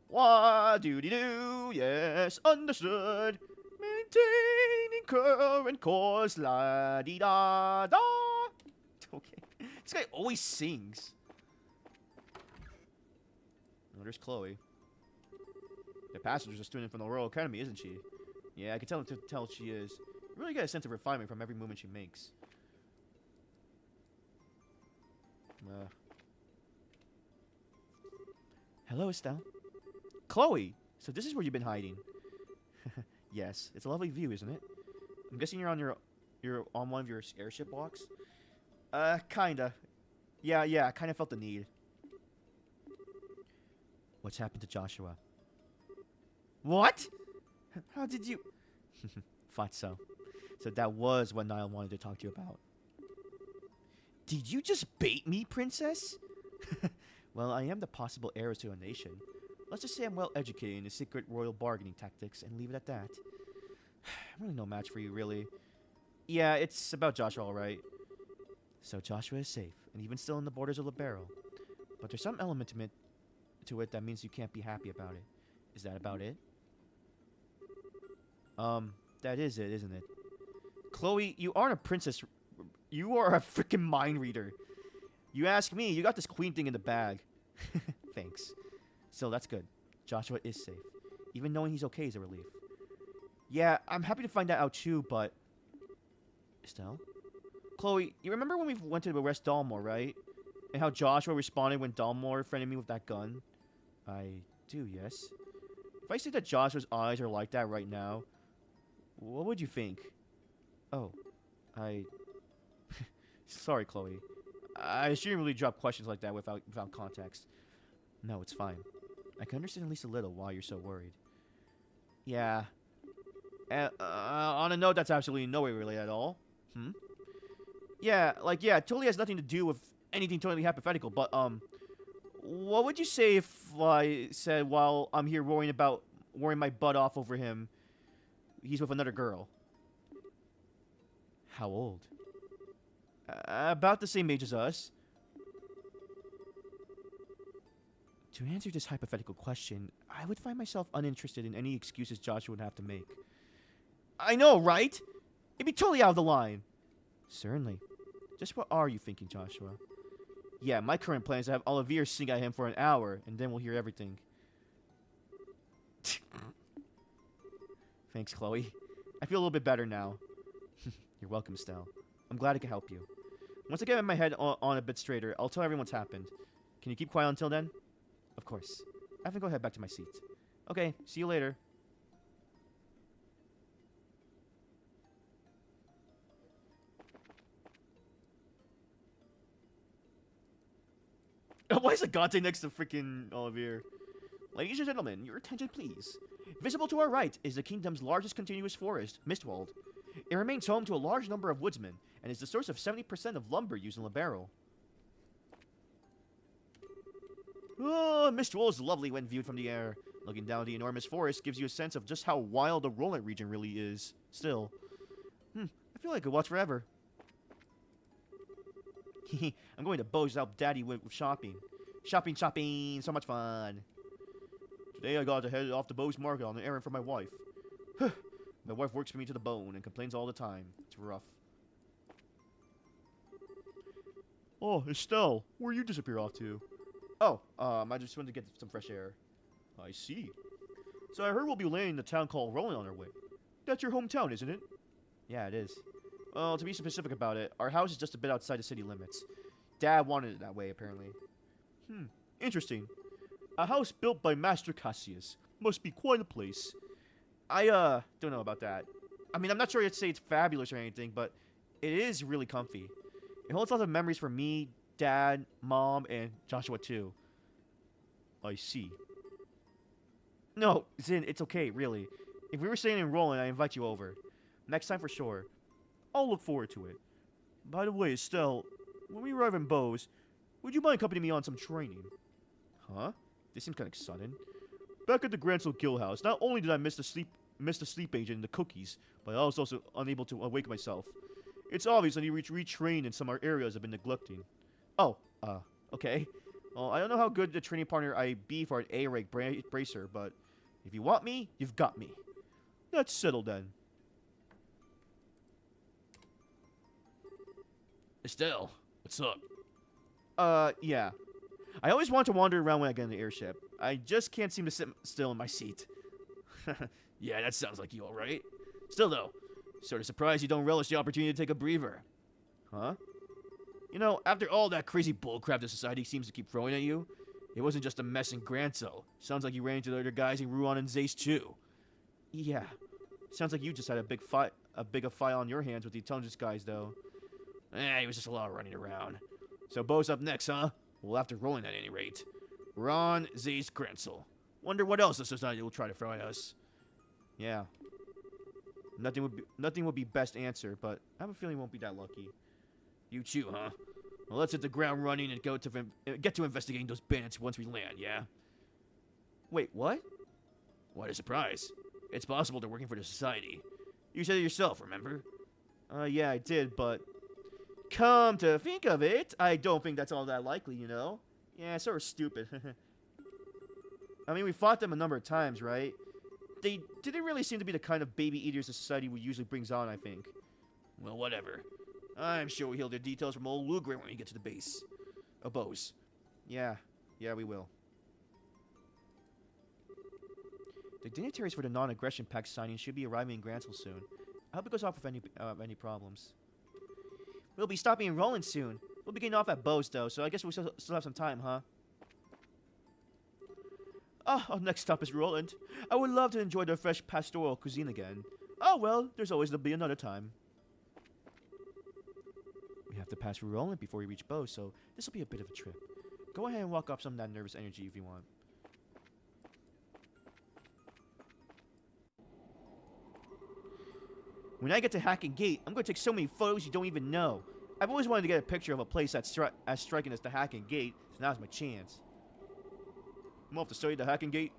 Wah-doo-dee-doo, yes, understood. Maintaining current course, la-dee-da-da. Okay. This guy always sings. Oh, there's Chloe. The passenger's a student from the Royal Academy, isn't she? Yeah, I can tell she is. You really get a sense of refinement from every movement she makes. Hello, Estelle. Chloe! So this is where you've been hiding. Yes, it's a lovely view, isn't it? I'm guessing you're on one of your airship walks? Kinda. Yeah, I kinda felt the need. What's happened to Joshua? What? How did you... Thought so. So that was what Niall wanted to talk to you about. Did you just bait me, princess? Well, I am the possible heir to a nation. Let's just say I'm well educated in the secret royal bargaining tactics and leave it at that. I'm really no match for you, really. Yeah, it's about Joshua, all right. So Joshua is safe, and even still in the borders of Libero. But there's some element to it that means you can't be happy about it. Is that about it? That is it, isn't it? Chloe, you aren't a princess. You are a freaking mind reader. You ask me, you got this queen thing in the bag. Thanks. Still, that's good. Joshua is safe. Even knowing he's okay is a relief. Yeah, I'm happy to find that out too, but... Estelle? Chloe, you remember when we went to arrest Dalmor, right? And how Joshua responded when Dalmor threatened me with that gun? I do, yes. If I say that Joshua's eyes are like that right now, what would you think? Oh, Sorry, Chloe. I shouldn't really drop questions like that without context. No, it's fine. I can understand at least a little why you're so worried. Yeah. On a note that's absolutely no way related at all. Yeah, it totally has nothing to do with anything totally hypothetical, but, what would you say if I said while I'm here worrying my butt off over him, he's with another girl? How old? About the same age as us. To answer this hypothetical question, I would find myself uninterested in any excuses Joshua would have to make. I know, right? It'd be totally out of the line. Certainly. Just what are you thinking, Joshua? Yeah, my current plan is to have Olivier sing at him for an hour, and then we'll hear everything. Thanks, Chloe. I feel a little bit better now. You're welcome, Stell. I'm glad I could help you. Once I get my head on a bit straighter, I'll tell everyone what's happened. Can you keep quiet until then? Of course. I have to go head back to my seat. Okay, see you later. Why is Agate next to freaking Olivier? Ladies and gentlemen, your attention please. Visible to our right is the kingdom's largest continuous forest, Mistwald. It remains home to a large number of woodsmen, and is the source of 70% of lumber used in Libero. Oh, Mistwald is lovely when viewed from the air. Looking down the enormous forest gives you a sense of just how wild the Roland region really is. Still. I feel like I could watch forever. I'm going to Bo's help Daddy with shopping. Shopping, so much fun. Today I got to head off to Bo's Market on an errand for my wife. My wife works for me to the bone and complains all the time. It's rough. Oh, Estelle, where you disappear off to? Oh, I just wanted to get some fresh air. I see. So I heard we'll be landing in the town called Roland on our way. That's your hometown, isn't it? Yeah, it is. Well, to be specific about it, our house is just a bit outside the city limits. Dad wanted it that way, apparently. Interesting. A house built by Master Cassius. Must be quite a place. I, don't know about that. I mean, I'm not sure I'd say it's fabulous or anything, but it is really comfy. It holds lots of memories for me, Dad, Mom, and Joshua, too. I see. No, Zin, it's okay, really. If we were staying in Roland, I invite you over. Next time for sure. I'll look forward to it. By the way, Estelle, when we arrive in Bo's, would you mind accompanying me on some training? Huh? This seems kind of sudden. Back at the Grancel Guild House, not only did I miss the sleep agent and the cookies, but I was also unable to awake myself. It's obvious I need to retrain in some areas I've been neglecting. Oh, okay. Well, I don't know how good the training partner I'd be for an A-rank bracer, but if you want me, you've got me. That's settled then. Estelle, what's up? Yeah. I always want to wander around when I get in the airship. I just can't seem to sit still in my seat. Yeah, that sounds like you, alright? Still, though, sort of surprised you don't relish the opportunity to take a breather. Huh? You know, after all that crazy bullcrap the society seems to keep throwing at you, it wasn't just a mess in Grancel. Sounds like you ran into the other guys in Ruan and Zace, too. Yeah. Sounds like you just had a big fight on your hands with the intelligence guys, though. It was just a lot of running around. So Bo's up next, huh? We'll have to roll in at any rate. Ron, Zace, Grancel. Wonder what else the society will try to throw at us. Yeah. Nothing would be best answer, but I have a feeling we won't be that lucky. You too, huh? Well, let's hit the ground running and get to investigating those bandits once we land, yeah? Wait, what? What a surprise. It's possible they're working for the society. You said it yourself, remember? Yeah, I did, but come to think of it, I don't think that's all that likely, you know? Yeah, sort of stupid. I mean, we fought them a number of times, right? They didn't really seem to be the kind of baby eaters the society usually brings on, I think. Well, whatever. I'm sure we'll hear the details from old Lugren when we get to the base. Bo's. Yeah, we will. The dignitaries for the non-aggression pact signing should be arriving in Grancel soon. I hope it goes off with any problems. We'll be stopping in Roland soon. We'll be getting off at Bo's, though, so I guess we still have some time, huh? Our next stop is Roland. I would love to enjoy the fresh pastoral cuisine again. Oh well, there's always to be another time. We have to pass through Roland before we reach Bo, so this will be a bit of a trip. Go ahead and walk off some of that nervous energy if you want. When I get to Hacken Gate, I'm going to take so many photos you don't even know. I've always wanted to get a picture of a place that's as striking as the Hacken Gate, so now's my chance. I'm off to study the Hacken Gate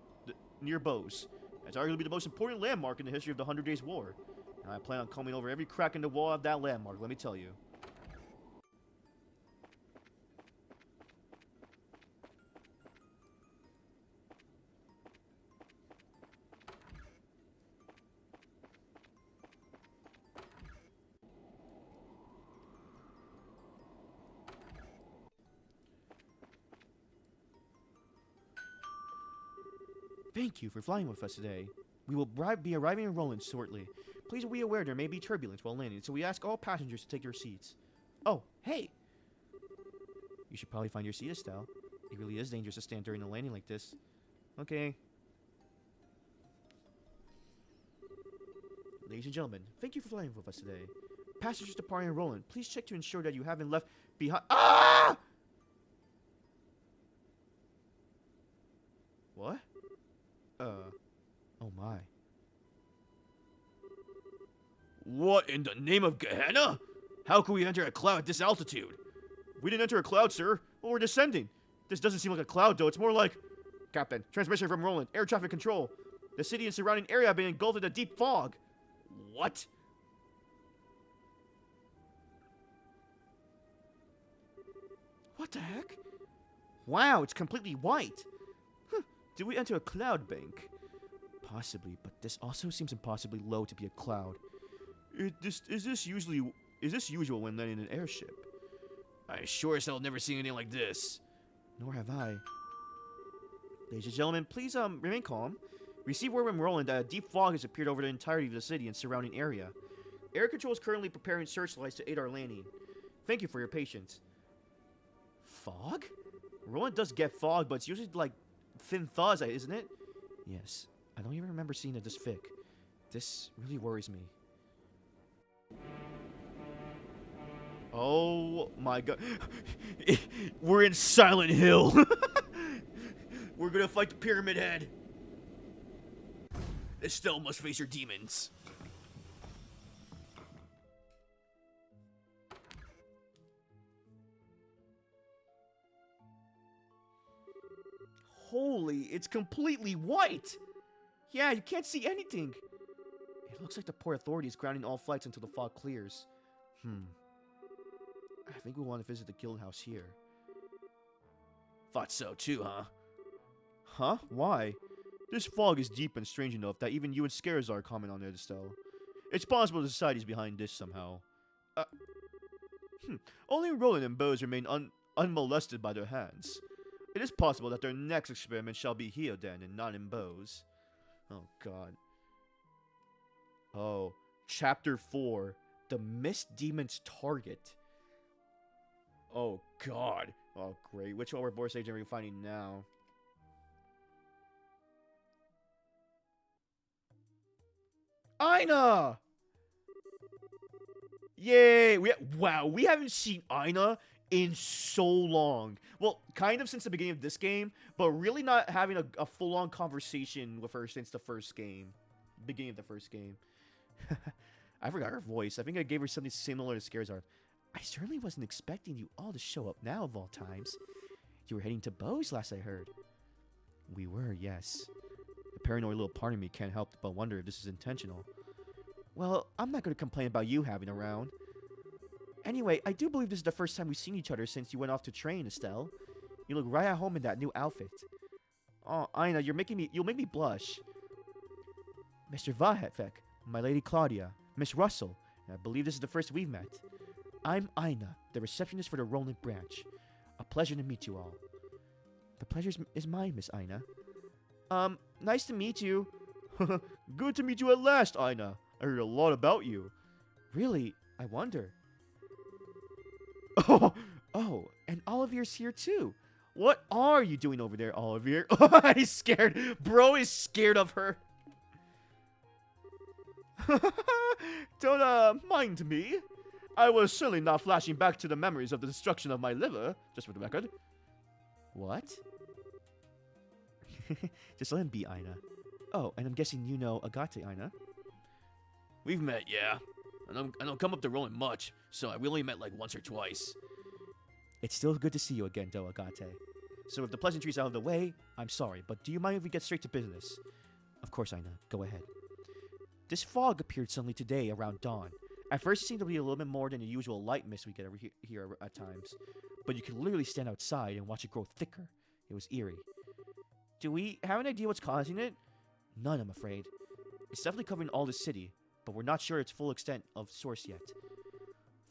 near Bo's. It's arguably the most important landmark in the history of the 100 Days War. And I plan on combing over every crack in the wall of that landmark, let me tell you. Thank you for flying with us today. We will be arriving in Roland shortly. Please be aware there may be turbulence while landing, so we ask all passengers to take their seats. Oh, hey! You should probably find your seat, Estelle. It really is dangerous to stand during a landing like this. Okay. Ladies and gentlemen, thank you for flying with us today. Passengers departing in Roland, please check to ensure that you haven't left behind— Ah! What? Oh my. What in the name of Gehenna? How can we enter a cloud at this altitude? We didn't enter a cloud, sir. Well, we're descending. This doesn't seem like a cloud, though. It's more like— Captain, transmission from Roland. Air traffic control. The city and surrounding area have been engulfed in a deep fog. What? What the heck? Wow, it's completely white. Huh. Did we enter a cloud bank? Possibly, but this also seems impossibly low to be a cloud. Is this usual when landing an airship? I sure as hell never seen anything like this. Nor have I. Ladies and gentlemen, please remain calm. Receive word from Roland that a deep fog has appeared over the entirety of the city and surrounding area. Air Control is currently preparing searchlights to aid our landing. Thank you for your patience. Fog? Roland does get fog, but it's usually like thin thaws, isn't it? Yes. I don't even remember seeing it this thick. This really worries me. Oh my god. We're in Silent Hill. We're gonna fight the Pyramid Head. Estelle must face her demons. Holy, it's completely white! Yeah, you can't see anything. It looks like the port authority is grounding all flights until the fog clears. I think we'll want to visit the guild house here. Thought so too, huh? Huh? Why? This fog is deep and strange enough that even you and Scarazar comment on it, Estelle. It's possible the society's behind this somehow. Only Roland and Bose remain unmolested by their hands. It is possible that their next experiment shall be Hyoden and not in Bose. Oh, God. Oh, Chapter 4. The Mist Demon's Target. Oh, God. Oh, great. Which overboard agent are we finding now? Aina! Yay! Wow, we haven't seen Aina in so long. Well, kind of since the beginning of this game, but really not having a full-on conversation with her since the first game. Beginning of the first game. I forgot her voice. I think I gave her something similar to Scarazar. I certainly wasn't expecting you all to show up now of all times. You were heading to Bose last I heard. We were, yes. The paranoid little part of me can't help but wonder if this is intentional. Well, I'm not going to complain about you having around. Anyway, I do believe this is the first time we've seen each other since you went off to train, Estelle. You look right at home in that new outfit. Oh, Aina, you'll make me blush. Mr. Vahevek, my lady Claudia, Miss Russell, and I believe this is the first we've met. I'm Aina, the receptionist for the Roland branch. A pleasure to meet you all. The pleasure is mine, Miss Aina. Nice to meet you. Good to meet you at last, Aina. I heard a lot about you. Really? I wonder. Oh, and Oliver's here too. What are you doing over there, Oliver? Oh, he's scared. Bro is scared of her. Don't, mind me. I was certainly not flashing back to the memories of the destruction of my liver, just for the record. What? Just let him be, Aina. Oh, and I'm guessing you know Agate, Aina. We've met, yeah. I don't come up to Roland much, so we only met like once or twice. It's still good to see you again, though, Agate. So if the pleasantries out of the way, I'm sorry, but do you mind if we get straight to business? Of course, Aina. Go ahead. This fog appeared suddenly today around dawn. At first, it seemed to be a little bit more than the usual light mist we get over here at times, but you could literally stand outside and watch it grow thicker. It was eerie. Do we have an idea what's causing it? None, I'm afraid. It's definitely covering all the city, but we're not sure its full extent of source yet.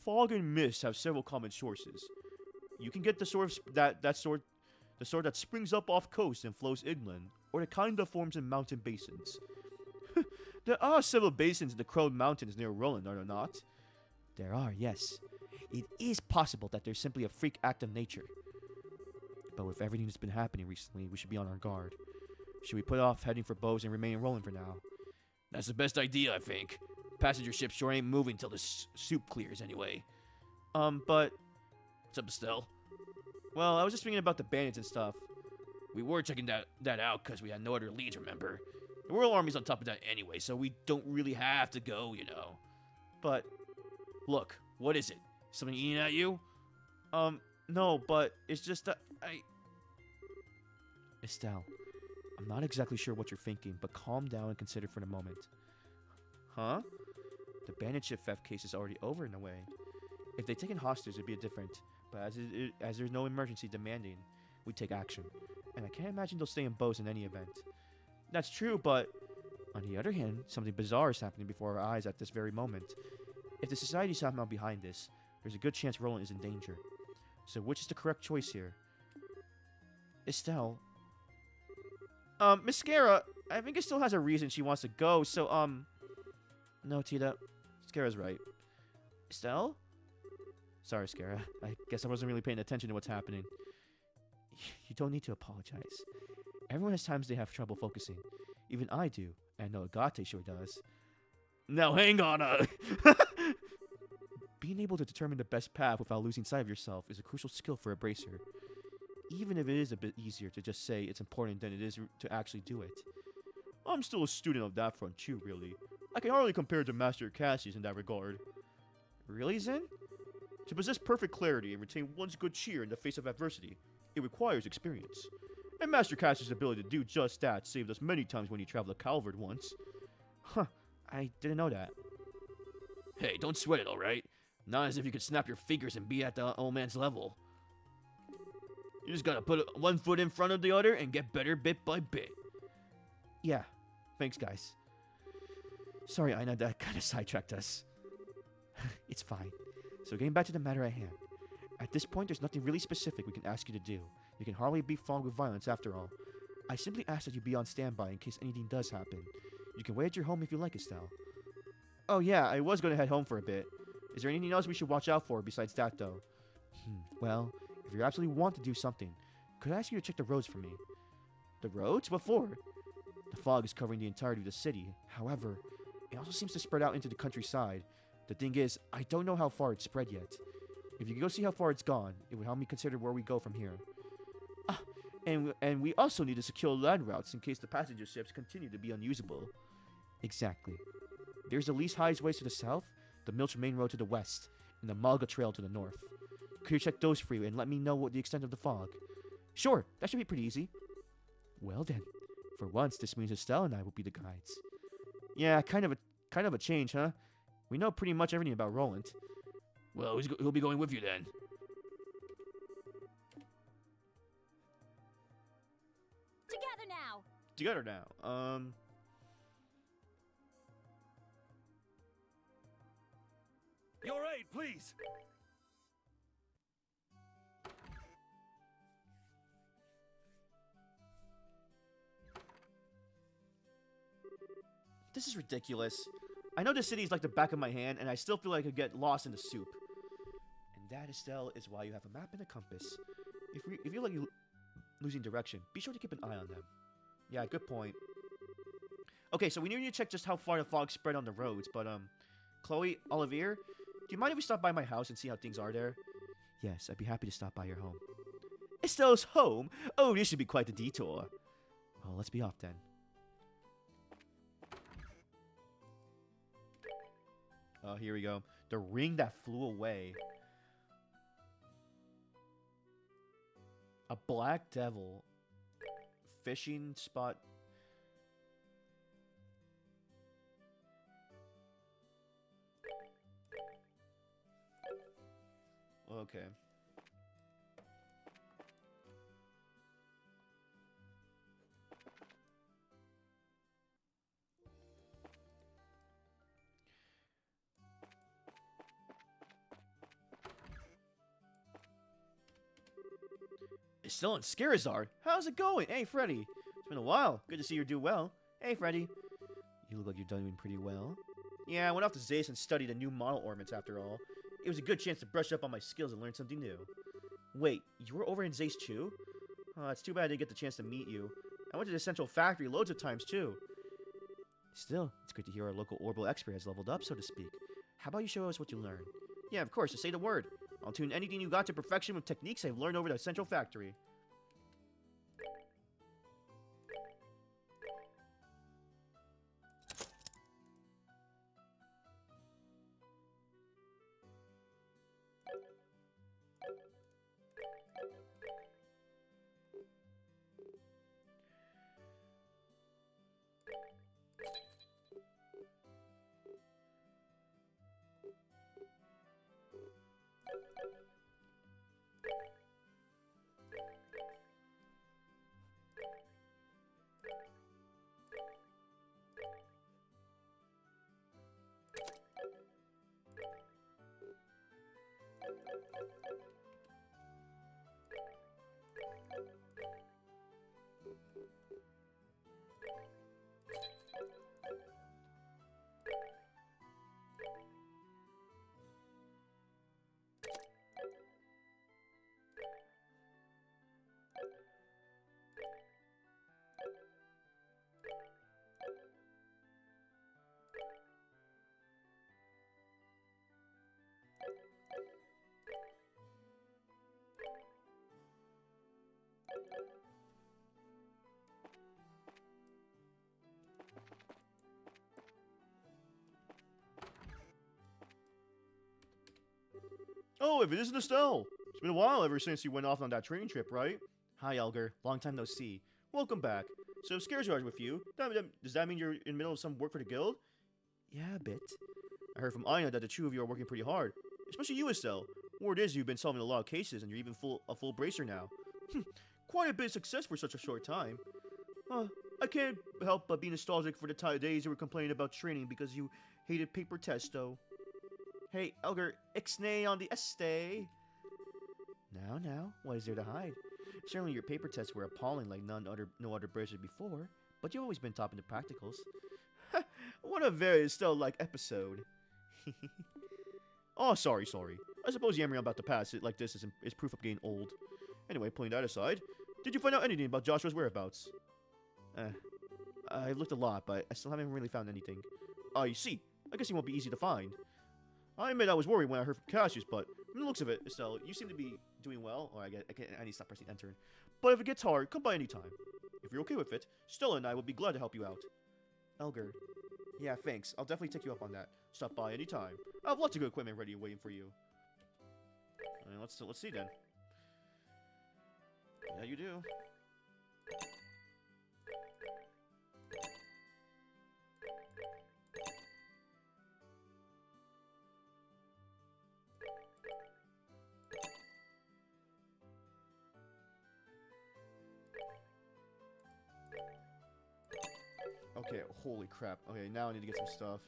Fog and mist have several common sources. You can get the sort that springs up off coast and flows inland, or the kind that forms in mountain basins. There are several basins in the Crone Mountains near Roland, are there not? There are, yes. It is possible that there's simply a freak act of nature. But with everything that's been happening recently, we should be on our guard. Should we put off heading for Bose and remain in Roland for now? That's the best idea, I think. Passenger ship sure ain't moving till the soup clears anyway. But... What's up, Estelle? Well, I was just thinking about the bandits and stuff. We were checking that out because we had no other leads, remember? The Royal Army's on top of that anyway, so we don't really have to go, you know. But... Look, what is it? Something eating at you? No, but it's just that Estelle, I'm not exactly sure what you're thinking, but calm down and consider for the moment. Huh? The bandit ship theft case is already over in a way. If they'd taken hostages, it'd be different. But as there's no emergency demanding, we'd take action. And I can't imagine they'll stay in Bose in any event. That's true, but on the other hand, something bizarre is happening before our eyes at this very moment. If the society's somehow behind this, there's a good chance Roland is in danger. So which is the correct choice here? Estelle? Miss Scara, I think it still has a reason she wants to go, so, No, Tita. Scara's right. Estelle? Sorry, Scara. I guess I wasn't really paying attention to what's happening. You don't need to apologize. Everyone has times they have trouble focusing. Even I do, and I know Agate sure does. Now hang on, Being able to determine the best path without losing sight of yourself is a crucial skill for a bracer. Even if it is a bit easier to just say it's important than it is to actually do it. I'm still a student of that front too, really. I can hardly compare to Master Cassius in that regard. Really, Zen? To possess perfect clarity and retain one's good cheer in the face of adversity, it requires experience. And Master Cassius' ability to do just that saved us many times when he traveled to Calvard once. Huh, I didn't know that. Hey, don't sweat it, alright? Not as if you could snap your fingers and be at the old man's level. You just gotta put one foot in front of the other and get better bit by bit. Yeah, thanks guys. Sorry, Aina, that kind of sidetracked us. It's fine. So getting back to the matter at hand. At this point, there's nothing really specific we can ask you to do. You can hardly be fogged with violence after all. I simply ask that you be on standby in case anything does happen. You can wait at your home if you like, Estelle. Oh yeah, I was going to head home for a bit. Is there anything else we should watch out for besides that, though? Well, if you absolutely want to do something, could I ask you to check the roads for me? The roads? What for? The fog is covering the entirety of the city. However, it also seems to spread out into the countryside. The thing is, I don't know how far it's spread yet. If you could go see how far it's gone, it would help me consider where we go from here. And we also need to secure land routes in case the passenger ships continue to be unusable. Exactly. There's the Least Highways to the south, the Milch Main Road to the west, and the Malga Trail to the north. Could you check those for you and let me know what the extent of the fog? Sure, that should be pretty easy. Well then, for once this means Estelle and I will be the guides. Yeah, kind of a change, huh? We know pretty much everything about Roland. Well, he'll be going with you then. Together now. Together now. Your aid, please. This is ridiculous. I know the city is like the back of my hand, and I still feel like I could get lost in the soup. And that, Estelle, is why you have a map and a compass. If you're like losing direction, be sure to keep an eye on them. Yeah, good point. Okay, so we need to check just how far the fog spread on the roads, but, Chloe, Olivier, do you mind if we stop by my house and see how things are there? Yes, I'd be happy to stop by your home. Estelle's home? Oh, this should be quite the detour. Well, let's be off then. Oh, here we go. The ring that flew away. A black devil. Fishing spot. Okay. It's still in Scarizard. How's it going? Hey, Freddy. It's been a while. Good to see you do well. Hey, Freddy. You look like you're doing pretty well. Yeah, I went off to Zace and studied the new model ornaments after all. It was a good chance to brush up on my skills and learn something new. Wait, you were over in Zace too? Oh, it's too bad I didn't get the chance to meet you. I went to the Central Factory loads of times too. Still, it's great to hear our local orbital expert has leveled up, so to speak. How about you show us what you learned? Yeah, of course, just say the word. I'll tune anything you got to perfection with techniques I've learned over the Central Factory. Oh, if it isn't Estelle! It's been a while ever since you went off on that training trip, right? Hi, Elgar. Long time no see. Welcome back. So, Scarizard's with you. Does that mean you're in the middle of some work for the guild? Yeah, a bit. I heard from Aina that the two of you are working pretty hard. Especially you, Estelle. Word is you've been solving a lot of cases and you're even a full bracer now. Quite a bit of success for such a short time. I can't help but be nostalgic for the days you were complaining about training because you hated paper tests, though. Hey, Elgar, ixnay on the este. Now, what is there to hide? Certainly your paper tests were appalling like no other bracer before, but you've always been top in the practicals. What a very Estelle-like episode. Oh, sorry. I suppose yammering about the past like this is proof of getting old. Anyway, putting that aside, did you find out anything about Joshua's whereabouts? I've looked a lot, but I still haven't really found anything. You see, I guess he won't be easy to find. I admit I was worried when I heard from Cassius, but from the looks of it, Estelle, you seem to be doing well. I need to stop pressing enter. But if it gets hard, come by anytime. If you're okay with it, Stella and I will be glad to help you out. Elgar. Yeah, thanks. I'll definitely take you up on that. Stop by anytime. I have lots of good equipment ready waiting for you. Let's see then. Yeah, you do. Okay, holy crap. Okay, now I need to get some stuff.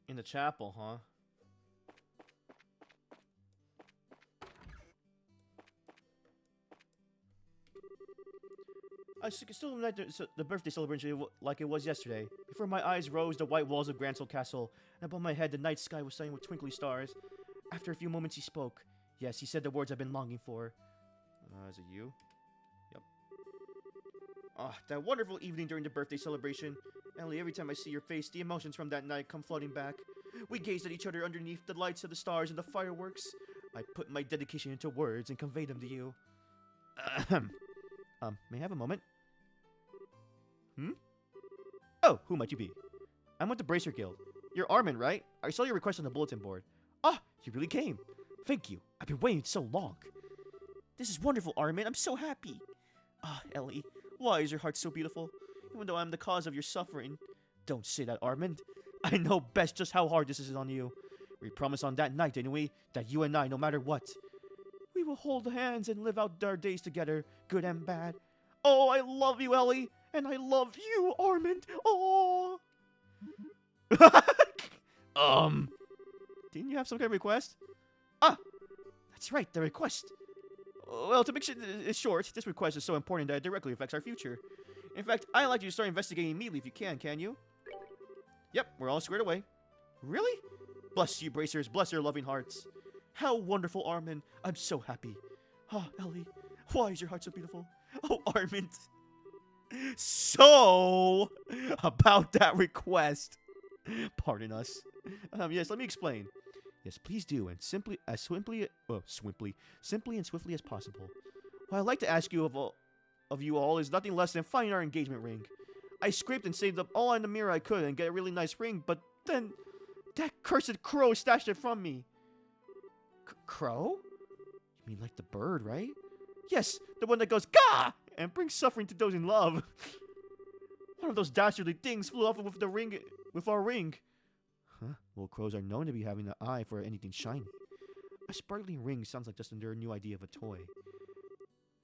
In the chapel, huh? I still remember the birthday celebration like it was yesterday. Before my eyes rose the white walls of Gransel Castle, and above my head the night sky was shining with twinkly stars. After a few moments, he spoke. Yes, he said the words I've been longing for. Is it you? Yep. Ah, that wonderful evening during the birthday celebration. Ellie, every time I see your face, the emotions from that night come flooding back. We gazed at each other underneath the lights of the stars and the fireworks. I put my dedication into words and conveyed them to you. Ahem. May I have a moment? Oh, who might you be? I'm with the Bracer Guild. You're Armin, right? I saw your request on the bulletin board. Ah, you really came. Thank you. I've been waiting so long. This is wonderful, Armin. I'm so happy. Ah, Ellie, why is your heart so beautiful? Even though I'm the cause of your suffering. Don't say that, Armin. I know best just how hard this is on you. We promised on that night, didn't we? That you and I, no matter what, we will hold hands and live out our days together, good and bad. Oh, I love you, Ellie. And I love you, Armin. Oh. Didn't you have some kind of request? Ah, that's right, the request. Well, to make it short, this request is so important that it directly affects our future. In fact, I'd like you to start investigating immediately if you can you? Yep, we're all squared away. Really? Bless you, Bracers, bless your loving hearts. How wonderful, Armin. I'm so happy. Ah, Ellie, why is your heart so beautiful? Oh, Armin. So, about that request. Pardon us. Yes, let me explain. Yes, please do, and simply and swiftly as possible. What I'd like to ask you of you all is nothing less than finding our engagement ring. I scraped and saved up all in the mirror I could and get a really nice ring, but then that cursed crow snatched it from me. Crow? You mean like the bird, right? Yes, the one that goes "Gah!" and brings suffering to those in love. One of those dastardly things flew off with our ring. Huh? Well, crows are known to be having an eye for anything shiny. A sparkling ring sounds like just their new idea of a toy.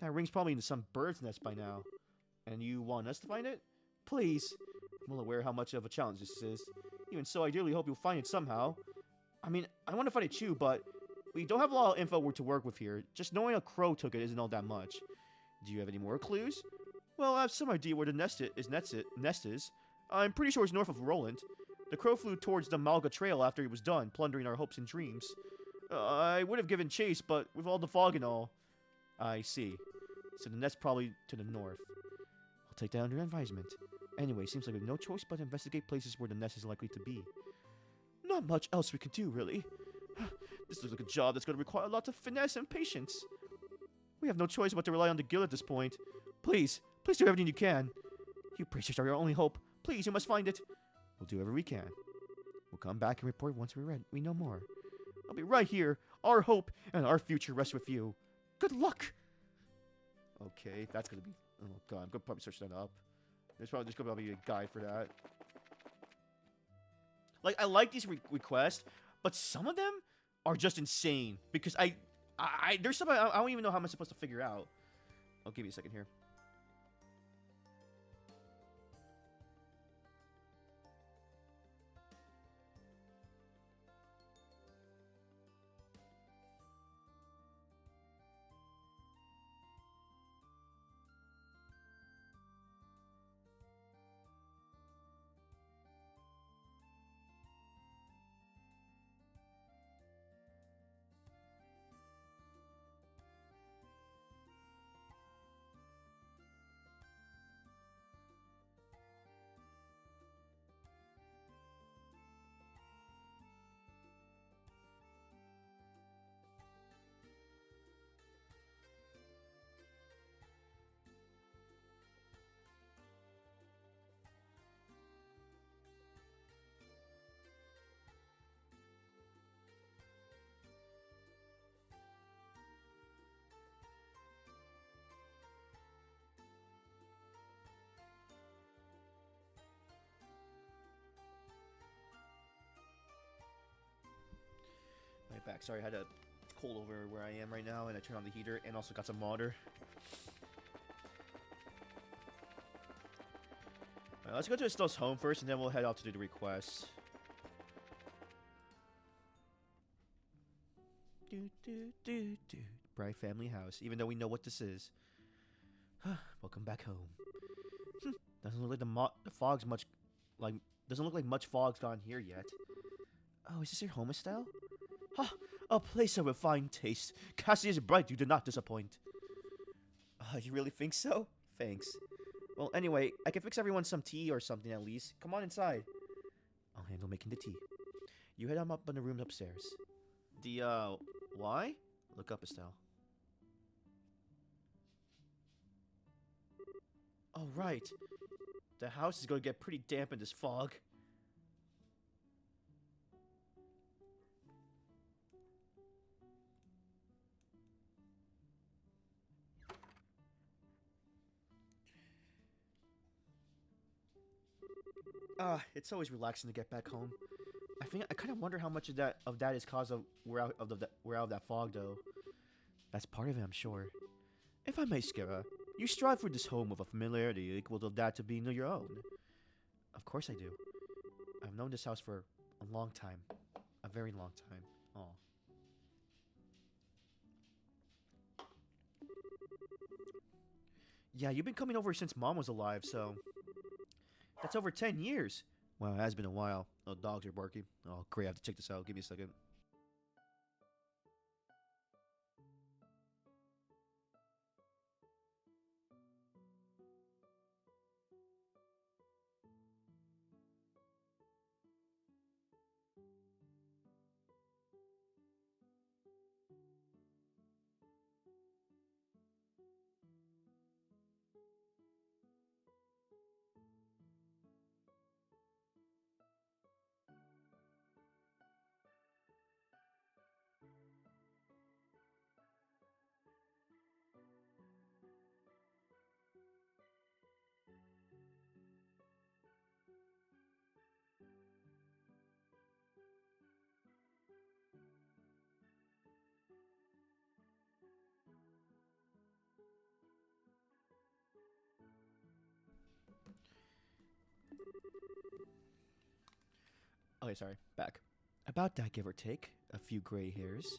That ring's probably in some bird's nest by now. And you want us to find it? Please. I'm well aware how much of a challenge this is. Even so, I dearly hope you'll find it somehow. I mean, I want to find it too, but we don't have a lot of info to work with here. Just knowing a crow took it isn't all that much. Do you have any more clues? Well, I have some idea where the nest is. I'm pretty sure it's north of Roland. The crow flew towards the Malga Trail after he was done, plundering our hopes and dreams. I would have given chase, but with all the fog and all... I see. So the nest's probably to the north. I'll take that under advisement. Anyway, seems like we have no choice but to investigate places where the nest is likely to be. Not much else we can do, really. This looks like a job that's going to require a lot of finesse and patience. We have no choice but to rely on the guild at this point. Please do everything you can. You Bracers are our only hope. Please, you must find it. We'll do whatever we can. We'll come back and report once we know more. I'll be right here. Our hope and our future rest with you. Good luck! Okay, that's gonna be... Oh god, I'm gonna probably search that up. There's gonna be a guide for that. Like, I like these requests, but some of them are just insane. Because there's stuff I don't even know how I'm supposed to figure out. I'll give you a second here. Right back. Sorry, I had a cold over where I am right now, and I turned on the heater and also got some water. Alright, let's go to Estelle's home first, and then we'll head out to do the requests. Bright family house, even though we know what this is. Welcome back home. Doesn't look like the fog's much doesn't look like much fog's gone here yet. Oh, is this your home, Estelle? A place of refined taste. Cassie is bright, you do not disappoint. You really think so? Thanks. Well, anyway, I can fix everyone some tea or something at least. Come on inside. I'll handle making the tea. You head on up in the room upstairs. Why? Look up, Estelle. Oh, right. The house is going to get pretty damp in this fog. It's always relaxing to get back home. I kind of wonder how much of that is cause of we're out of that fog though. That's part of it, I'm sure. If I may, Skira, you strive for this home of a familiarity equal to that to being your own. Of course I do. I've known this house for a long time, a very long time. Oh. Yeah, you've been coming over since Mom was alive, so that's over 10 years. Wow, it has been a while. Oh, dogs are barking. Oh, great, I have to check this out. Give me a second. Okay, sorry. Back. About that, give or take. A few gray hairs.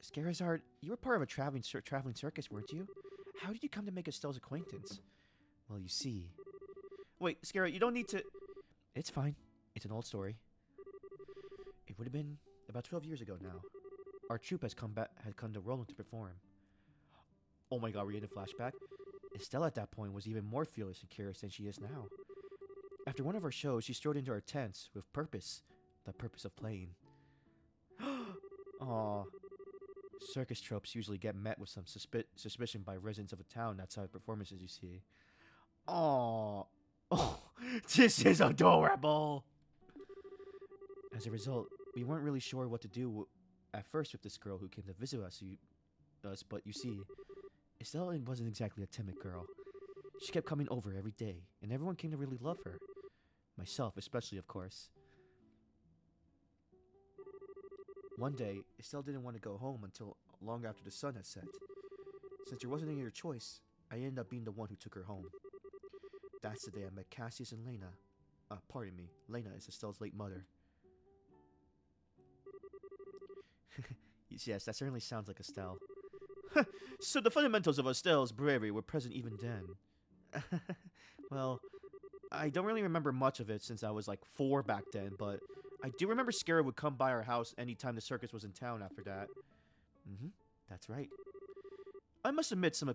Scarazard, you were part of a traveling circus, weren't you? How did you come to make Estelle's acquaintance? Well, you see... Wait, Scara, you don't need to... It's fine. It's an old story. It would have been about 12 years ago now. Our troupe had come to Roland to perform. Oh my god, we're getting a flashback? Estelle at that point was even more fearless and curious than she is now. After one of our shows, she strode into our tents with purpose. The purpose of playing. Aww. Circus tropes usually get met with some suspicion by residents of a town outside performances, you see. Aww. Oh, this is adorable! As a result, we weren't really sure what to do at first with this girl who came to visit us, but you see, Estelle wasn't exactly a timid girl. She kept coming over every day, and everyone came to really love her. Myself, especially, of course. One day, Estelle didn't want to go home until long after the sun had set. Since there wasn't any other choice, I ended up being the one who took her home. That's the day I met Cassius and Lena. Pardon me, Lena is Estelle's late mother. Yes, that certainly sounds like Estelle. So the fundamentals of Estelle's bravery were present even then. Well, I don't really remember much of it since I was like 4 back then, but I do remember Scara would come by our house anytime the circus was in town after that. That's right. I must admit some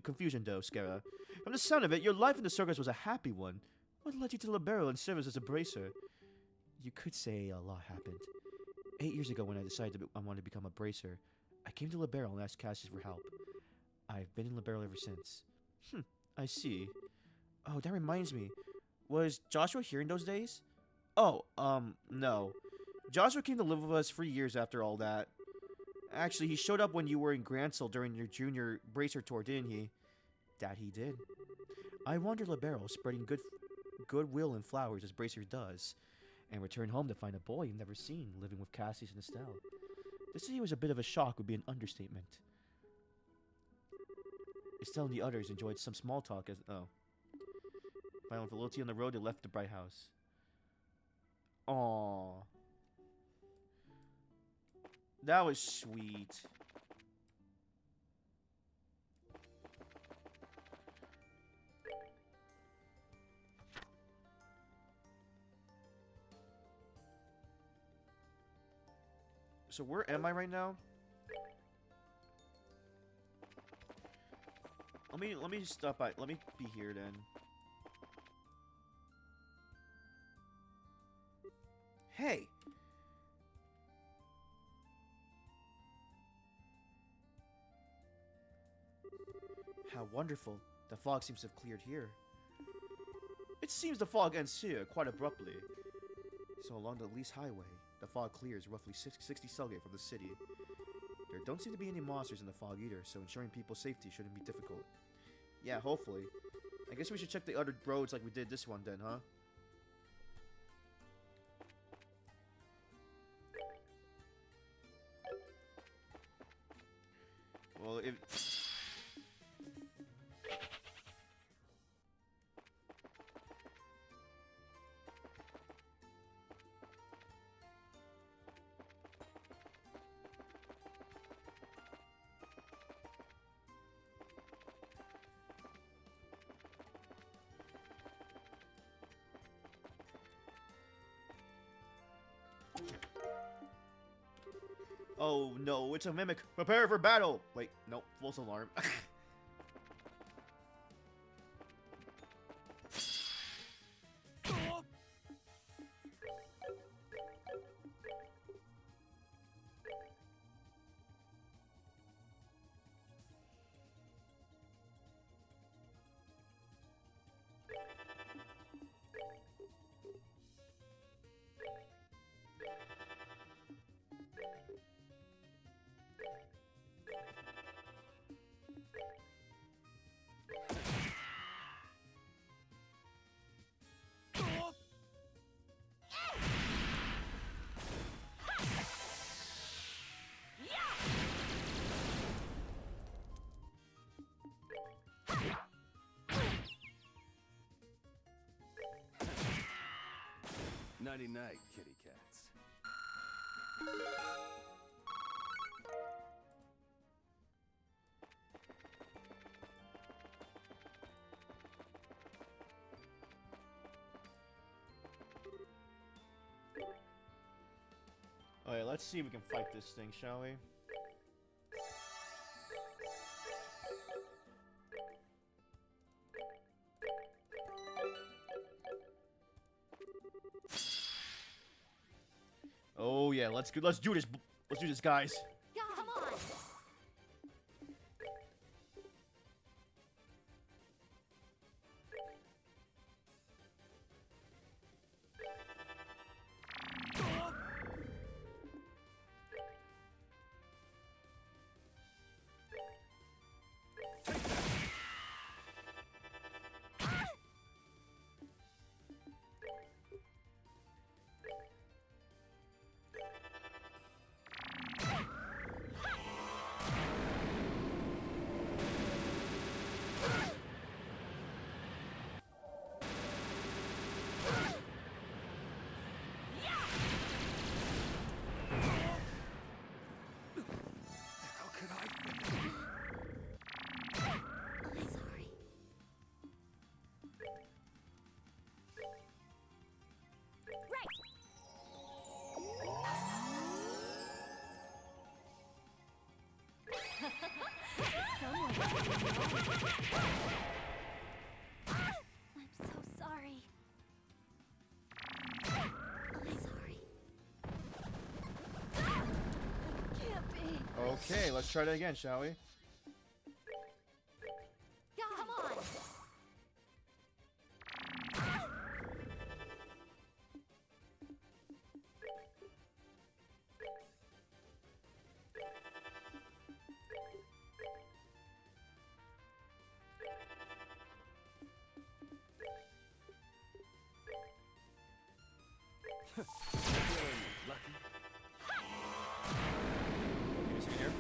confusion though, Scara. From the sound of it, your life in the circus was a happy one. What led you to Libero and service as a bracer? You could say a lot happened. 8 years ago when I decided I wanted to become a bracer, I came to Libero and asked Cassius for help. I've been in Libero ever since. I see. Oh, that reminds me. Was Joshua here in those days? Oh, no. Joshua came to live with us 3 years after all that. Actually, he showed up when you were in Gransel during your junior bracer tour, didn't he? That he did. I wandered Libero, spreading goodwill and flowers as bracer does, and returned home to find a boy you've never seen living with Cassius and Estelle. To say he was a bit of a shock would be an understatement. Estelle and the others enjoyed some small talk as... Finally, with a little tea on the road, they left the bright house. Aww. That was sweet. So where am I right now? Let me stop by. Let me be here then. Hey. How wonderful. The fog seems to have cleared here. It seems the fog ends here quite abruptly. So along the Lease Highway, the fog clears roughly 60 Cellgate from the city. There don't seem to be any monsters in the fog either, so ensuring people's safety shouldn't be difficult. Yeah, hopefully. I guess we should check the other roads like we did this one then, huh? Well, if... Oh no, it's a mimic. Prepare for battle. Wait, no, false alarm. Nighty night, kitty cats. Alright, let's see if we can fight this thing, shall we? Oh yeah, let's do this. Let's do this, guys. Come on. How could I? I'm sorry. Right. Someone. I'm so sorry. I'm sorry. Can't be. Okay, let's try that again, shall we? Come on. Feeling lucky? Is he here?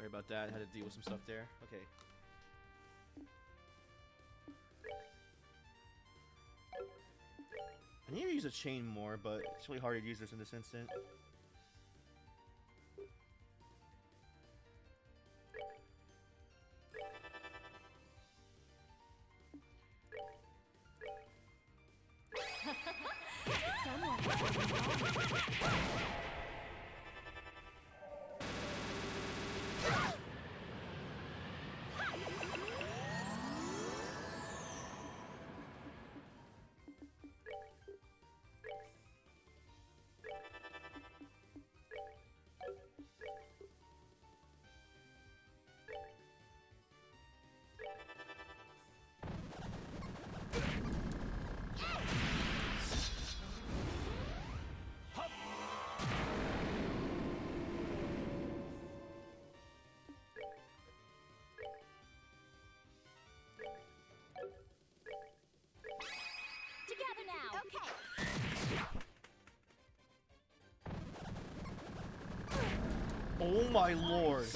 Sorry about that. Had to deal with some stuff there. Okay. I need to use a chain more, but it's really hard to use this in this instant. Together now. Okay. Oh my lord!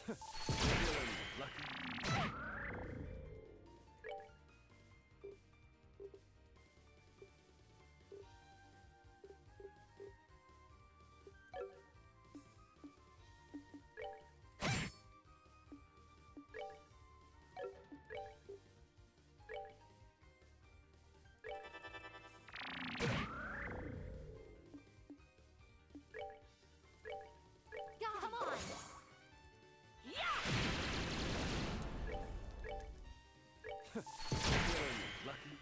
Feeling lucky. Come on. Feeling lucky.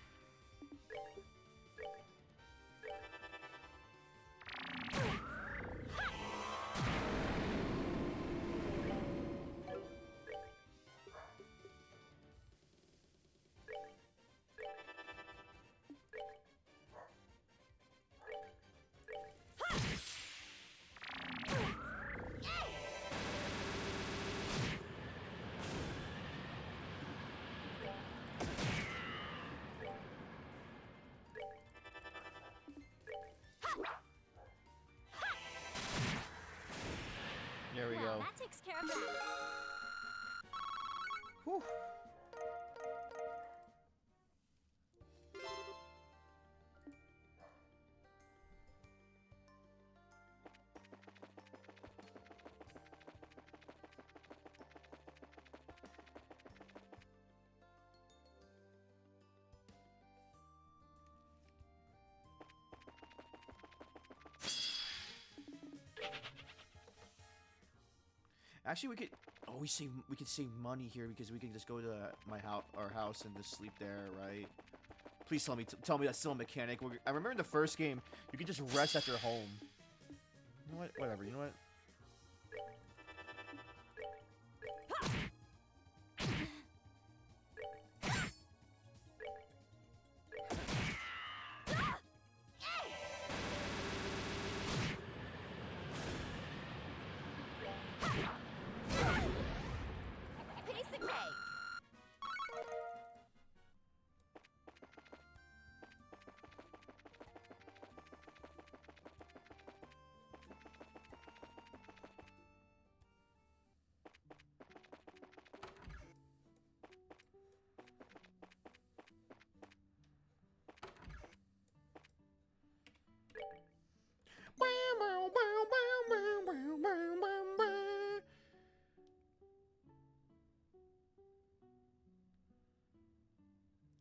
There we Well, go. that takes care of that. Whew. Actually, we could. Oh, we could save money here because we can just go to our house and just sleep there, right? Please tell me that's still a mechanic. I remember in the first game you could just rest at your home. You know what? Whatever. You know what? Piece of cake.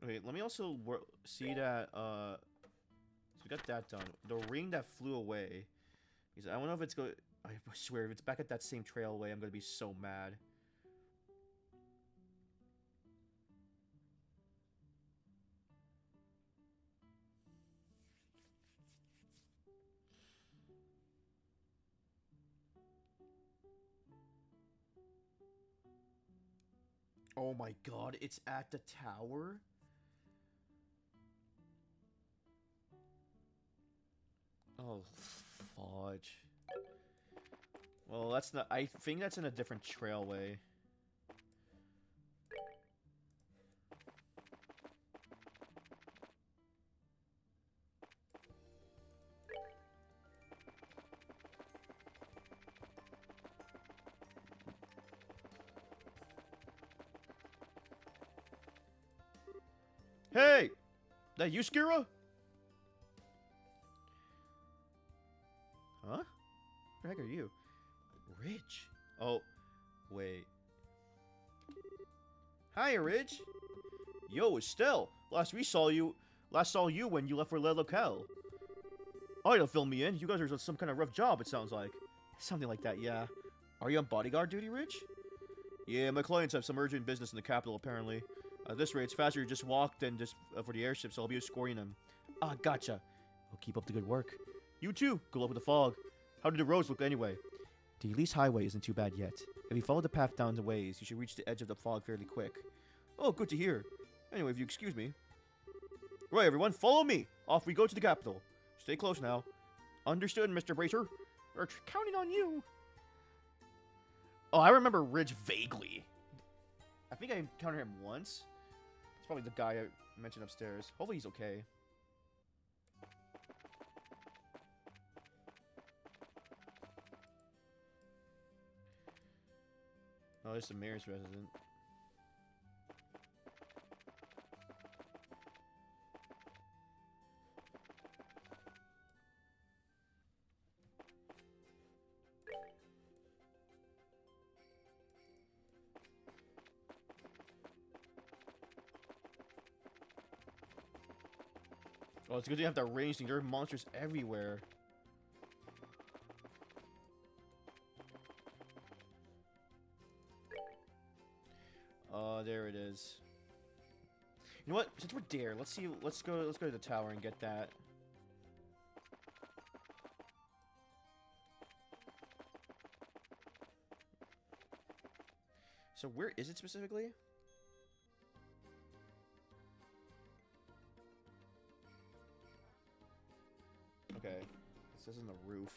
Wait, let me also see that, so we got that done. The ring that flew away. Because I don't know if it's going. I swear, if it's back at that same trailway, I'm gonna be so mad. Oh my god, it's at the tower? Oh, fudge. Well, that's not. I think that's in a different trailway. Hey! That you, Skira? Huh? Who the heck are you? Ridge. Oh, wait. Hiya, Ridge. Yo, Estelle. Last saw you when you left for Le Locale. Oh, you'll fill me in. You guys are on some kind of rough job, it sounds like. Something like that, yeah. Are you on bodyguard duty, Ridge? Yeah, my clients have some urgent business in the capital, apparently. At this rate, it's faster to just walk than just for the airship, so I'll be escorting them. Ah, gotcha. Well, keep up the good work. You too. Good luck with the fog. How did the roads look anyway? The Elise Highway isn't too bad yet. If you follow the path down the ways, you should reach the edge of the fog fairly quick. Oh, good to hear. Anyway, if you excuse me. Right, everyone, follow me. Off we go to the capital. Stay close now. Understood, Mr. Bracer. We're counting on you. Oh, I remember Ridge vaguely. I think I encountered him once. It's probably the guy I mentioned upstairs. Hopefully he's okay. Oh, there's the mayor's resident. Oh, it's good you have that range thing. There are monsters everywhere. There it is. You know what? Since we're there, let's see. Let's go to the tower and get that. So where is it specifically? Okay, it says on the roof.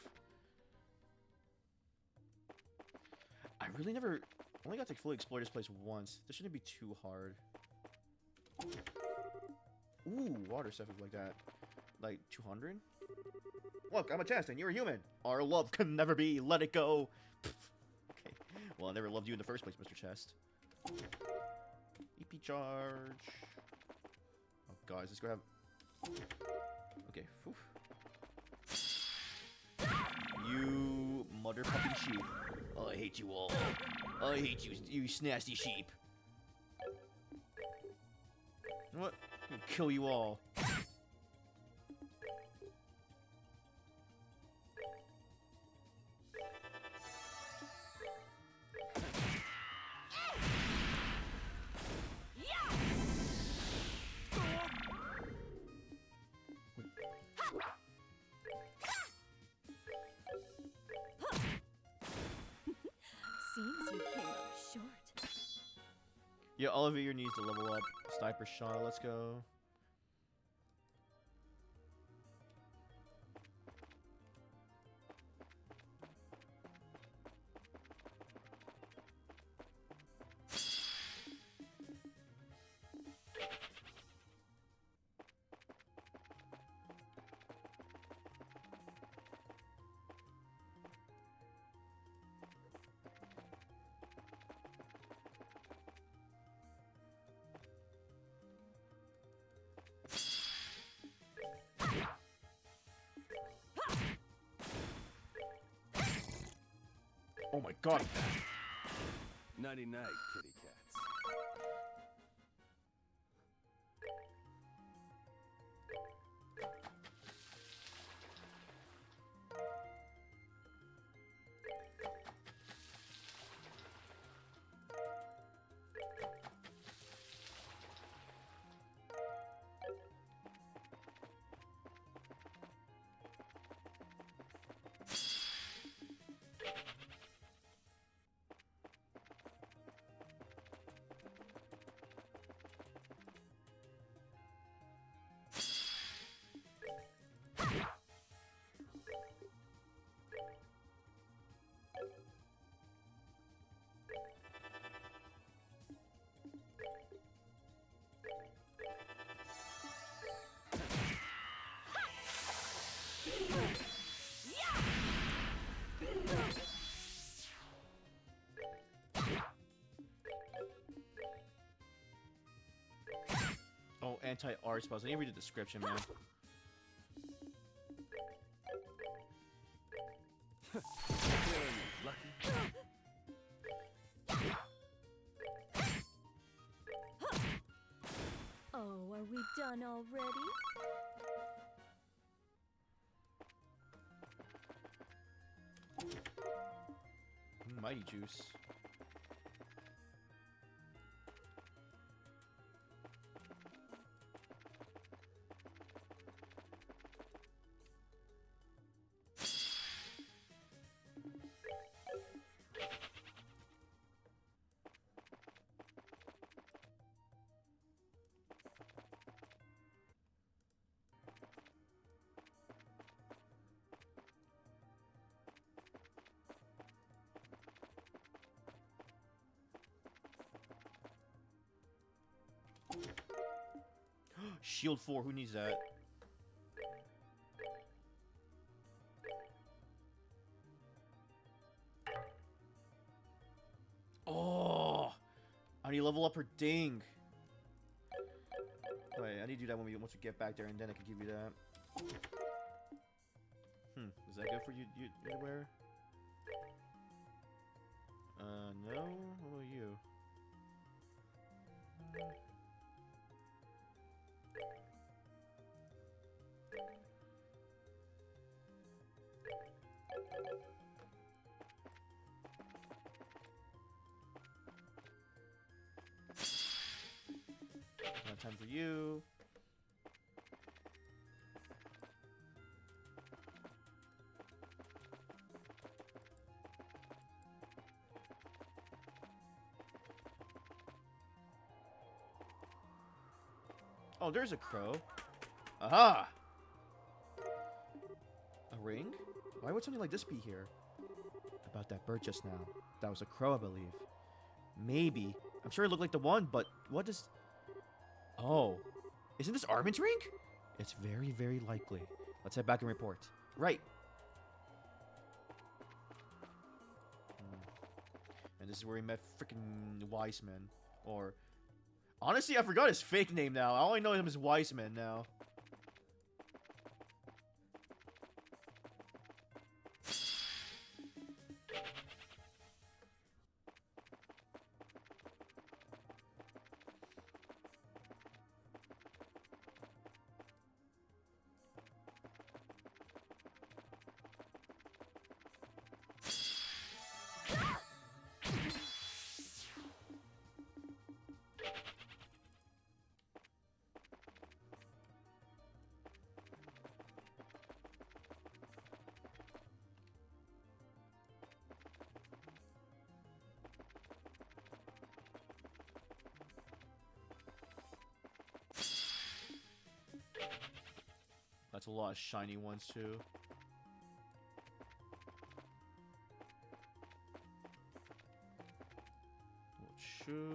I really never. Only got to fully explore this place once. This shouldn't be too hard. Ooh, water stuff like that. Like 200? Look, I'm a chest and you're a human. Our love can never be. Let it go. Okay. Well, I never loved you in the first place, Mr. Chest. EP charge. Oh, guys, let's go have. Okay. Whew. You mother fucking sheep. Oh, I hate you all. I hate you, you snasty sheep. You know what? I'm gonna kill you all. Seems you came up short. Yeah, Olivier needs to level up. Sniper shot, let's go. Oh my god. Nighty night, kitty cats. anti-art spells. I need to read the description, man. Feeling lucky? Oh, are we done already? Mighty Juice. Shield 4, who needs that? Oh! I need to level up her ding. Wait, I need to do that once we get back there, and then I can give you that. Is that good for you to wear? No? What about you? Not time for you. Oh, there's a crow. Aha! A ring? Why would something like this be here? About that bird just now. That was a crow, I believe. Maybe. I'm sure it looked like the one, but what does... Oh. Isn't this Armin's ring? It's very, very likely. Let's head back and report. Right. And this is where we met freaking Weissman. Or... Honestly, I forgot his fake name now. I only know him as Weissman now. That's a lot of shiny ones, too. Shoe.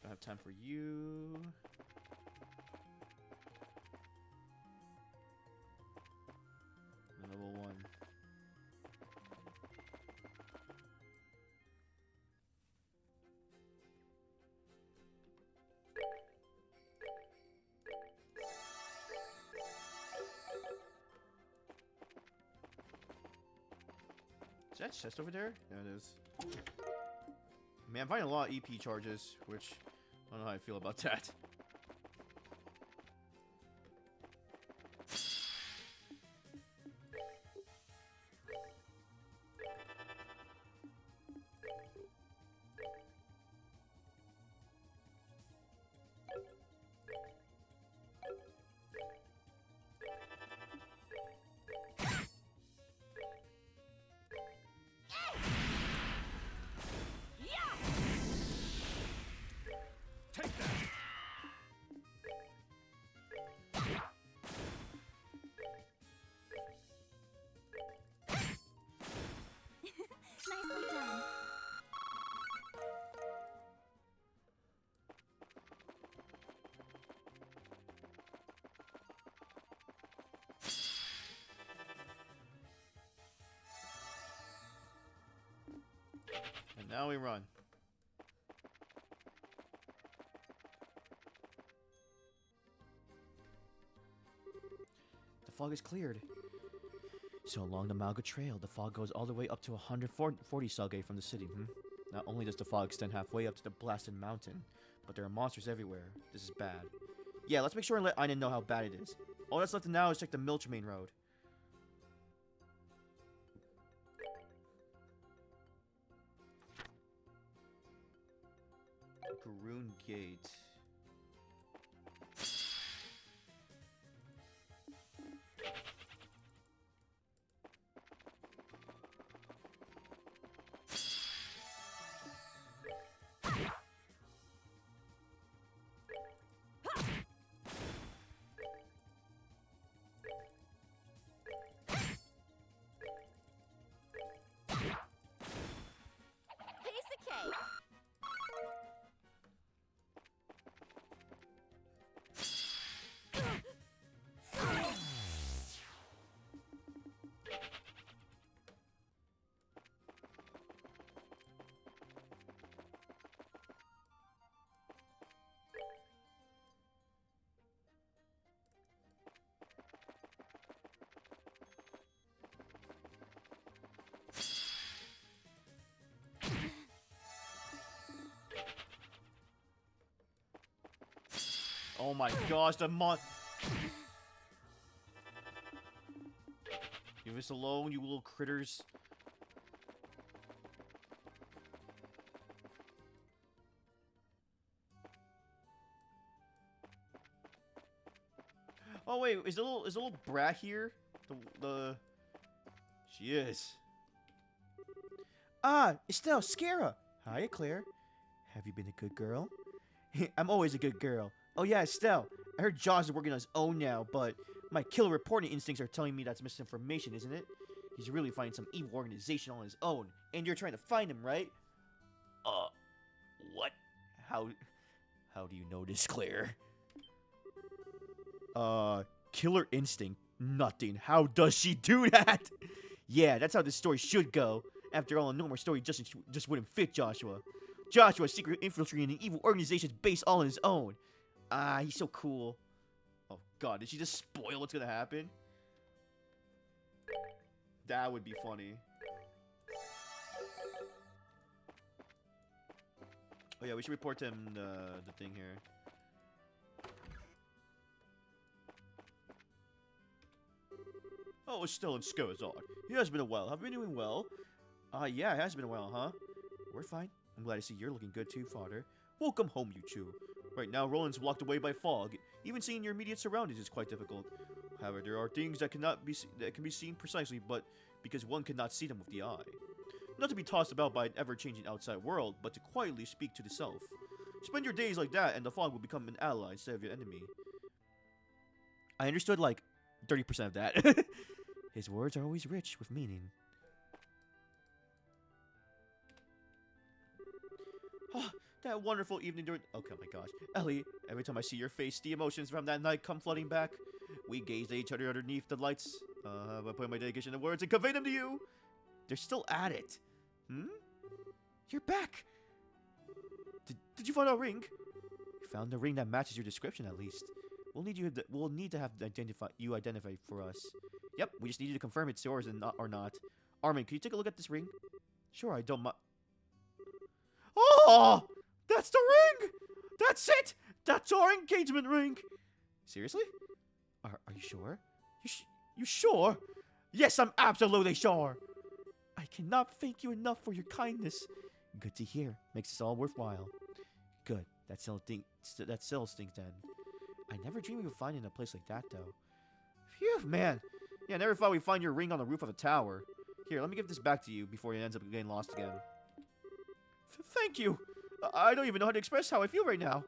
Don't have time for you. Level 1. Is that chest over there? Yeah, it is. Man, I'm finding a lot of EP charges, which I don't know how I feel about that. Take that! Nicely done. And now we run. fog is cleared. So along the Malga Trail, the fog goes all the way up to 140 Salge from the city. Not only does the fog extend halfway up to the blasted mountain, but there are monsters everywhere. This is bad. Yeah, let's make sure and let Einen know how bad it is. All that's left now is check the Milch Main Road. Garoon Gate. Piece of cake. Oh my gosh, the Leave us alone, you little critters. Oh wait, is the little brat here? She is. Ah, Estelle, Scara. Hiya, Claire. Have you been a good girl? I'm always a good girl. Oh yeah, Estelle. I heard Jaws is working on his own now, but my killer reporting instincts are telling me that's misinformation, isn't it? He's really finding some evil organization on his own, and you're trying to find him, right? What? How do you know this, Claire? Killer instinct? Nothing. How does she do that? Yeah, that's how this story should go. After all, a normal story just wouldn't fit Joshua. Joshua's secret infiltrating an evil organization's base all on his own. Ah, he's so cool. Oh god, did she just spoil what's gonna happen? That would be funny. Oh yeah, we should report to him the thing here. Oh, it's still in Skoazard. He has been a while. Have we been doing well? Yeah, it has been a while, huh? We're fine. I'm glad to see you're looking good too, Father. Welcome home, you two. Right now, Roland's blocked away by fog. Even seeing your immediate surroundings is quite difficult. However, there are things that can be seen precisely, but because one cannot see them with the eye. Not to be tossed about by an ever-changing outside world, but to quietly speak to the self. Spend your days like that, and the fog will become an ally instead of your enemy. I understood like 30% of that. His words are always rich with meaning. Oh, that wonderful evening during... Okay, my gosh. Ellie, every time I see your face, the emotions from that night come flooding back. We gazed at each other underneath the lights. I put my dedication into words and convey them to you. They're still at it. You're back. Did you find our ring? We found the ring that matches your description, at least. We'll need to have you identify for us. Yep, we just need you to confirm it's yours and or not. Armin, can you take a look at this ring? Sure, I don't mind. Oh! That's the ring! That's it! That's our engagement ring! Seriously? Are you sure? You sure? Yes, I'm absolutely sure! I cannot thank you enough for your kindness. Good to hear. Makes this all worthwhile. Good. That settles things then. I never dreamed of finding a place like that, though. Phew, man. Yeah, I never thought we'd find your ring on the roof of a tower. Here, let me give this back to you before it ends up getting lost again. Thank you. I don't even know how to express how I feel right now.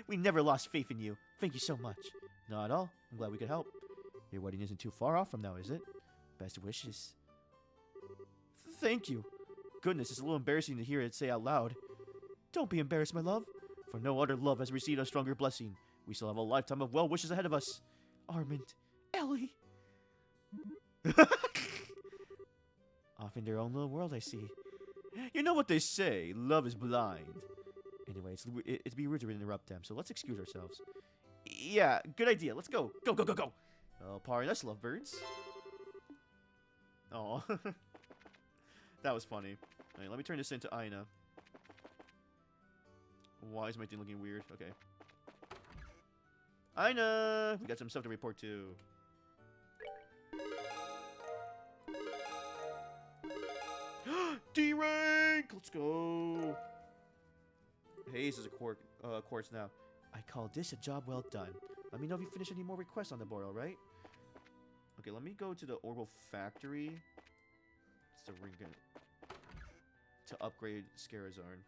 We never lost faith in you. Thank you so much. Not at all. I'm glad we could help. Your wedding isn't too far off from now, is it? Best wishes. Thank you. Goodness, it's a little embarrassing to hear it say out loud. Don't be embarrassed, my love. For no other love has received a stronger blessing. We still have a lifetime of well wishes ahead of us. Armand. Ellie. Off in their own little world, I see. You know what they say, love is blind. Anyway, it'd be rude to interrupt them, so let's excuse ourselves. Yeah, good idea. Let's go. Go, go, go, go. Oh, party, that's lovebirds. Oh, that was funny. Alright, let me turn this into Aina. Why is my thing looking weird? Okay. Aina! We got some stuff to report too. D rank! Let's go! Haze is a quartz now. I call this a job well done. Let me know if you finish any more requests on the board, alright? Okay, let me go to the Orbital Factory. It's the ring to upgrade Scarazarn.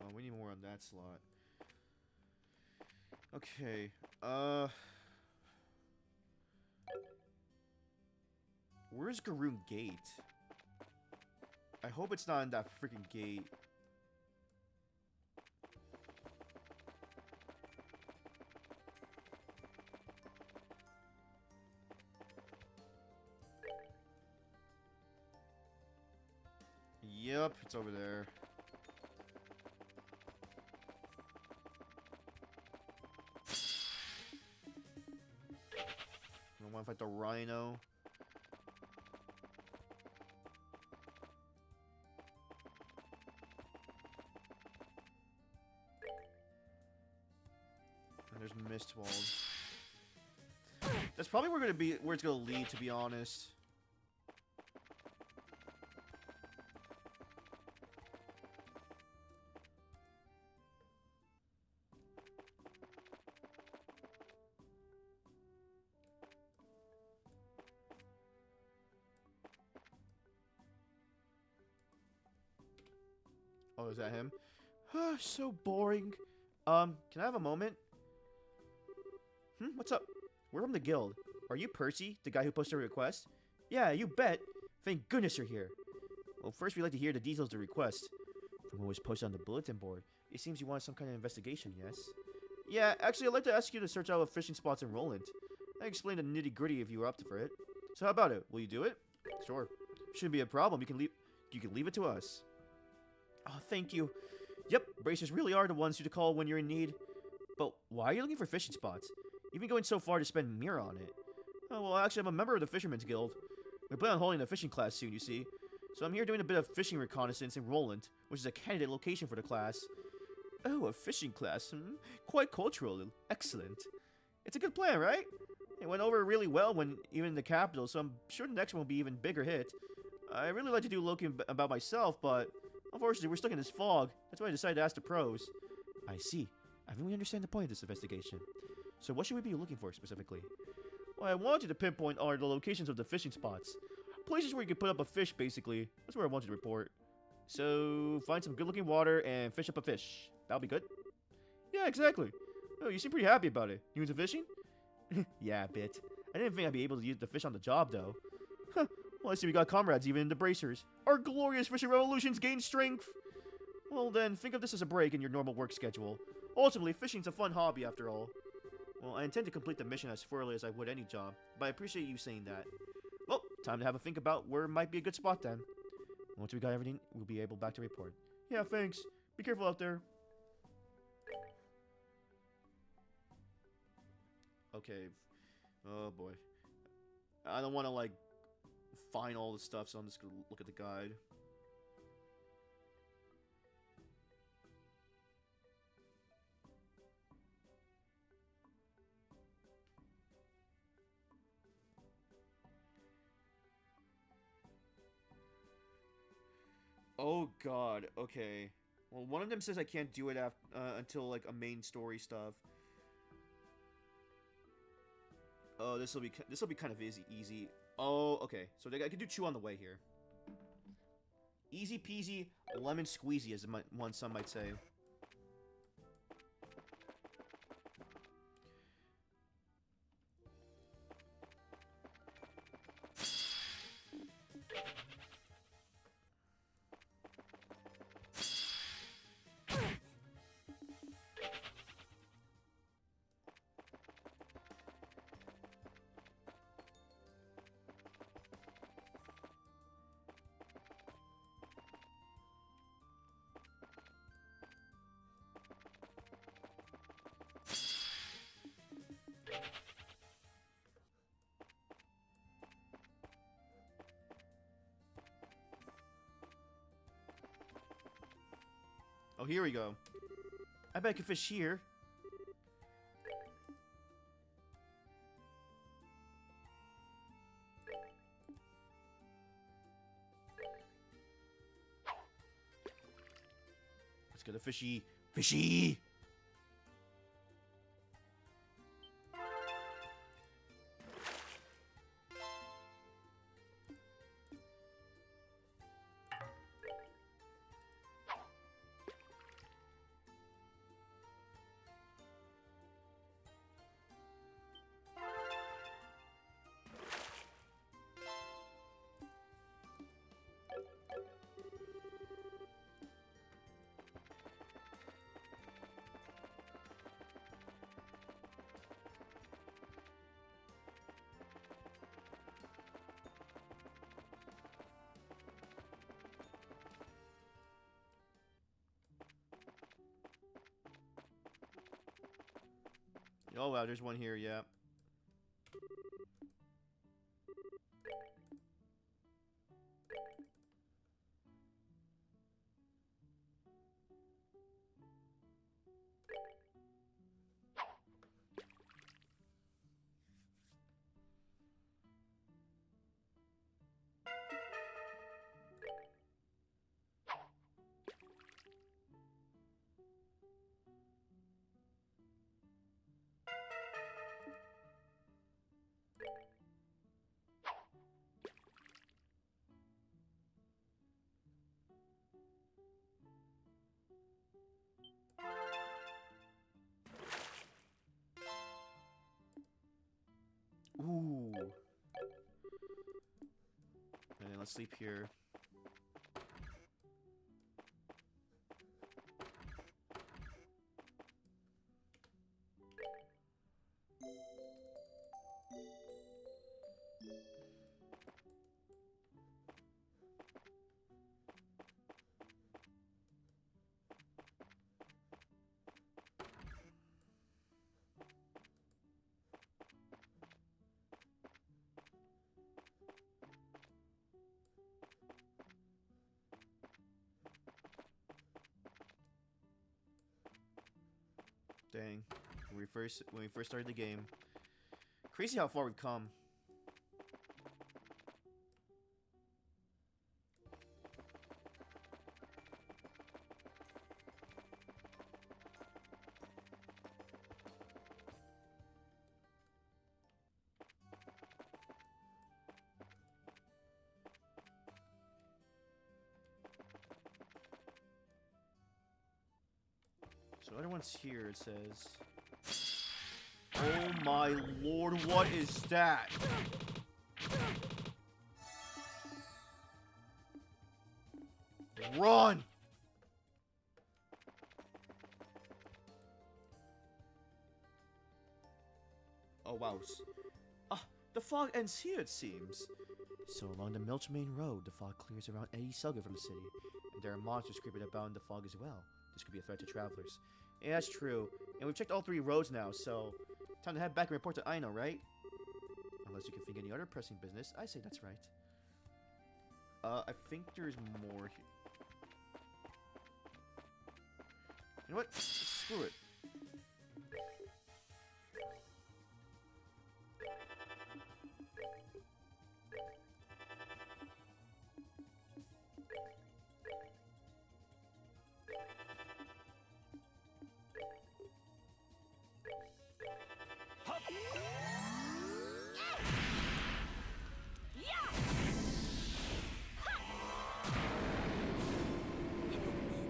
Oh, we need more on that slot. Okay, where's Garoon Gate? I hope it's not in that freaking gate. Yep, it's over there. I want to fight the Rhino. And there's Mistwald. That's probably where it's gonna lead, to be honest. Oh, is that him? So boring. Can I have a moment? What's up? We're from the guild. Are you Percy, the guy who posted a request? Yeah, you bet. Thank goodness you're here. Well, first we'd like to hear the details of the request. From what was posted on the bulletin board, it seems you wanted some kind of investigation, yes? Yeah, actually, I'd like to ask you to search out fishing spots in Roland. I explained the nitty-gritty if you were up for it. So how about it? Will you do it? Sure. Shouldn't be a problem. You can leave it to us. Oh, thank you. Yep, bracers really are the ones to call when you're in need. But why are you looking for fishing spots? You've been going so far to spend Mira on it. Oh, well, actually, I'm a member of the Fisherman's Guild. We plan on holding a fishing class soon, you see. So I'm here doing a bit of fishing reconnaissance in Roland, which is a candidate location for the class. Oh, a fishing class. Quite cultural. Excellent. It's a good plan, right? It went over really well when even in the capital, so I'm sure the next one will be even bigger hit. I really like to do looking about myself, but unfortunately, we're stuck in this fog. That's why I decided to ask the pros. I see. I really understand the point of this investigation. So what should we be looking for specifically? Well, I want you to pinpoint are the locations of the fishing spots. Places where you can put up a fish, basically. That's where I want you to report. So, find some good-looking water and fish up a fish. That'll be good. Yeah, exactly. Oh, you seem pretty happy about it. You into fishing? Yeah, a bit. I didn't think I'd be able to use the fish on the job, though. Huh. Well, I see we got comrades even in the bracers. Our glorious fishing revolutions gain strength! Well then, think of this as a break in your normal work schedule. Ultimately, fishing's a fun hobby after all. Well, I intend to complete the mission as thoroughly as I would any job, but I appreciate you saying that. Well, time to have a think about where might be a good spot then. Once we got everything, we'll be able back to report. Yeah, thanks. Be careful out there. Okay. Oh boy. I don't want to like find all the stuff, so I'm just gonna look at the guide. Oh god, okay. Well, one of them says I can't do it until like a main story stuff. Oh, this will be kind of easy. Oh, okay. So I can do chew on the way here. Easy peasy, lemon squeezy, as some might say. Oh, here we go. I bet I can fish here. Let's get a fishy. Fishy! Oh wow, there's one here, yeah. Ooh. And then let's sleep here. Dang. When we first started the game. Crazy how far we've come. So the other one's here, it says. Oh my lord, what is that? Run! Oh wow. The fog ends here, it seems. So along the Milch Main Road, the fog clears around any Selga from the city. And there are monsters creeping about in the fog as well. This could be a threat to travelers. Yeah, that's true. And we've checked all 3 roads now, so time to head back and report to Aino, right? Unless you can think of any other pressing business, I say that's right. I think there's more here. You know what? Screw it.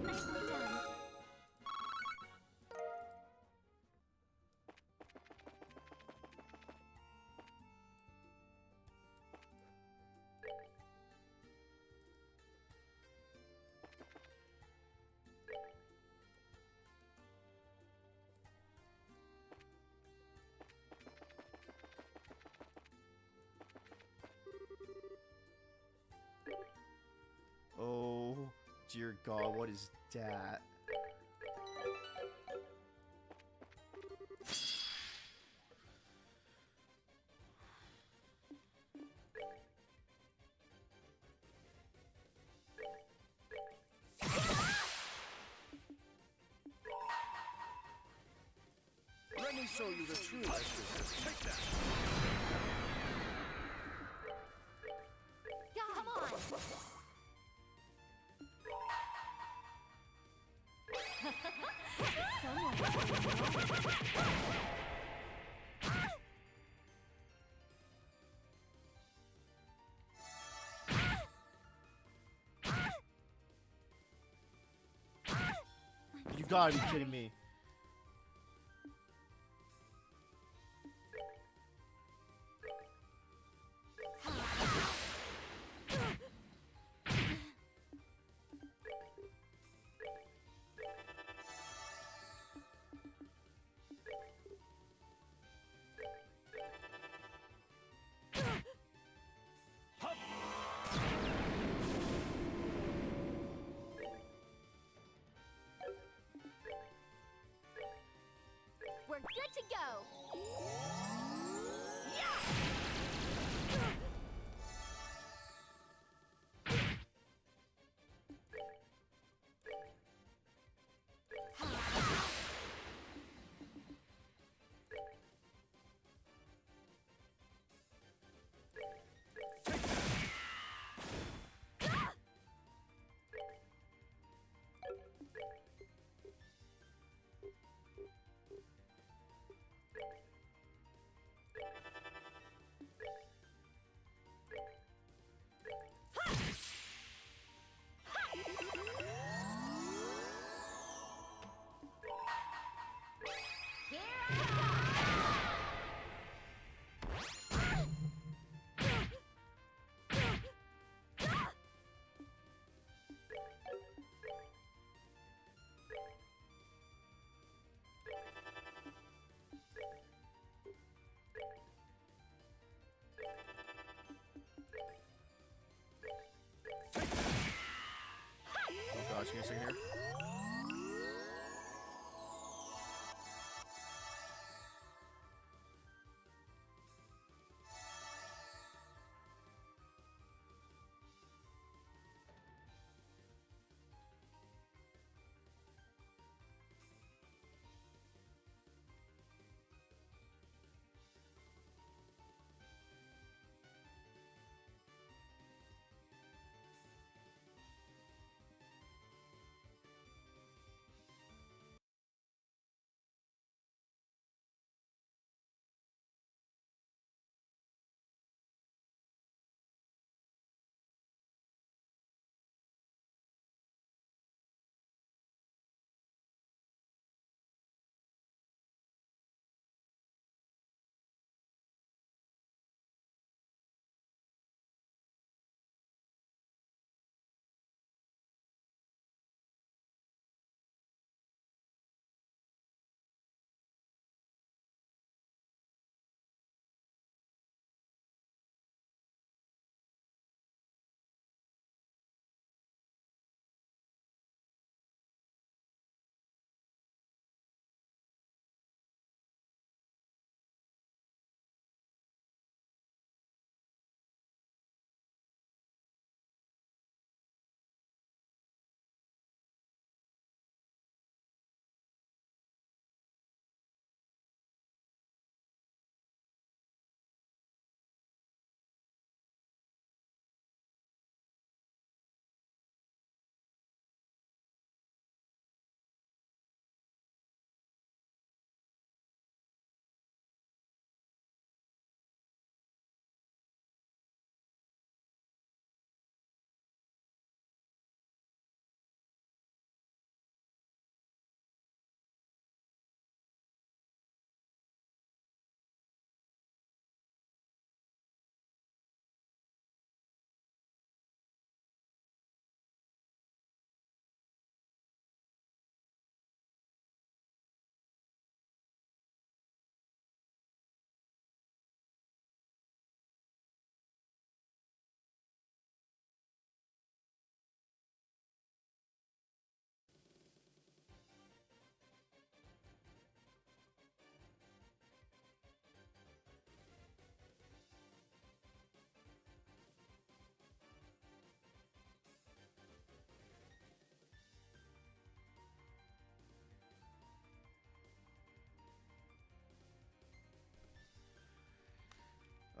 Nicely done. Oh, dear God, what is that? me show you the truth. Take that. Come on. You gotta be kidding me.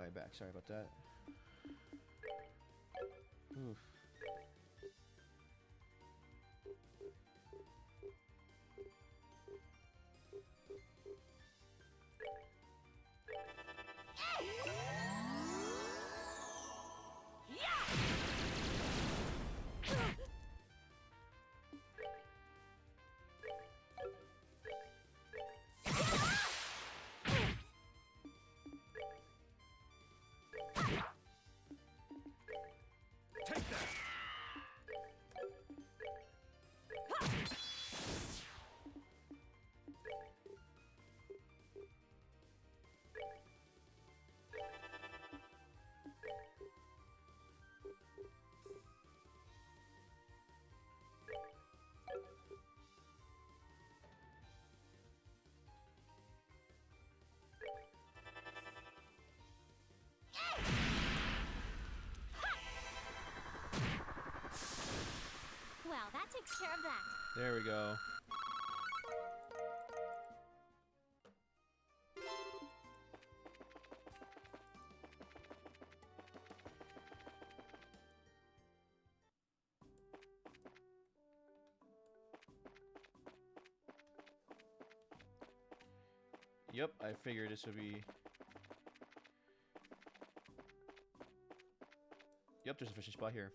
way back. Sorry about that. Oof. Take that! Well, that takes care of that. There we go. Yep, I figured this would be... Yep, there's a fishing spot here.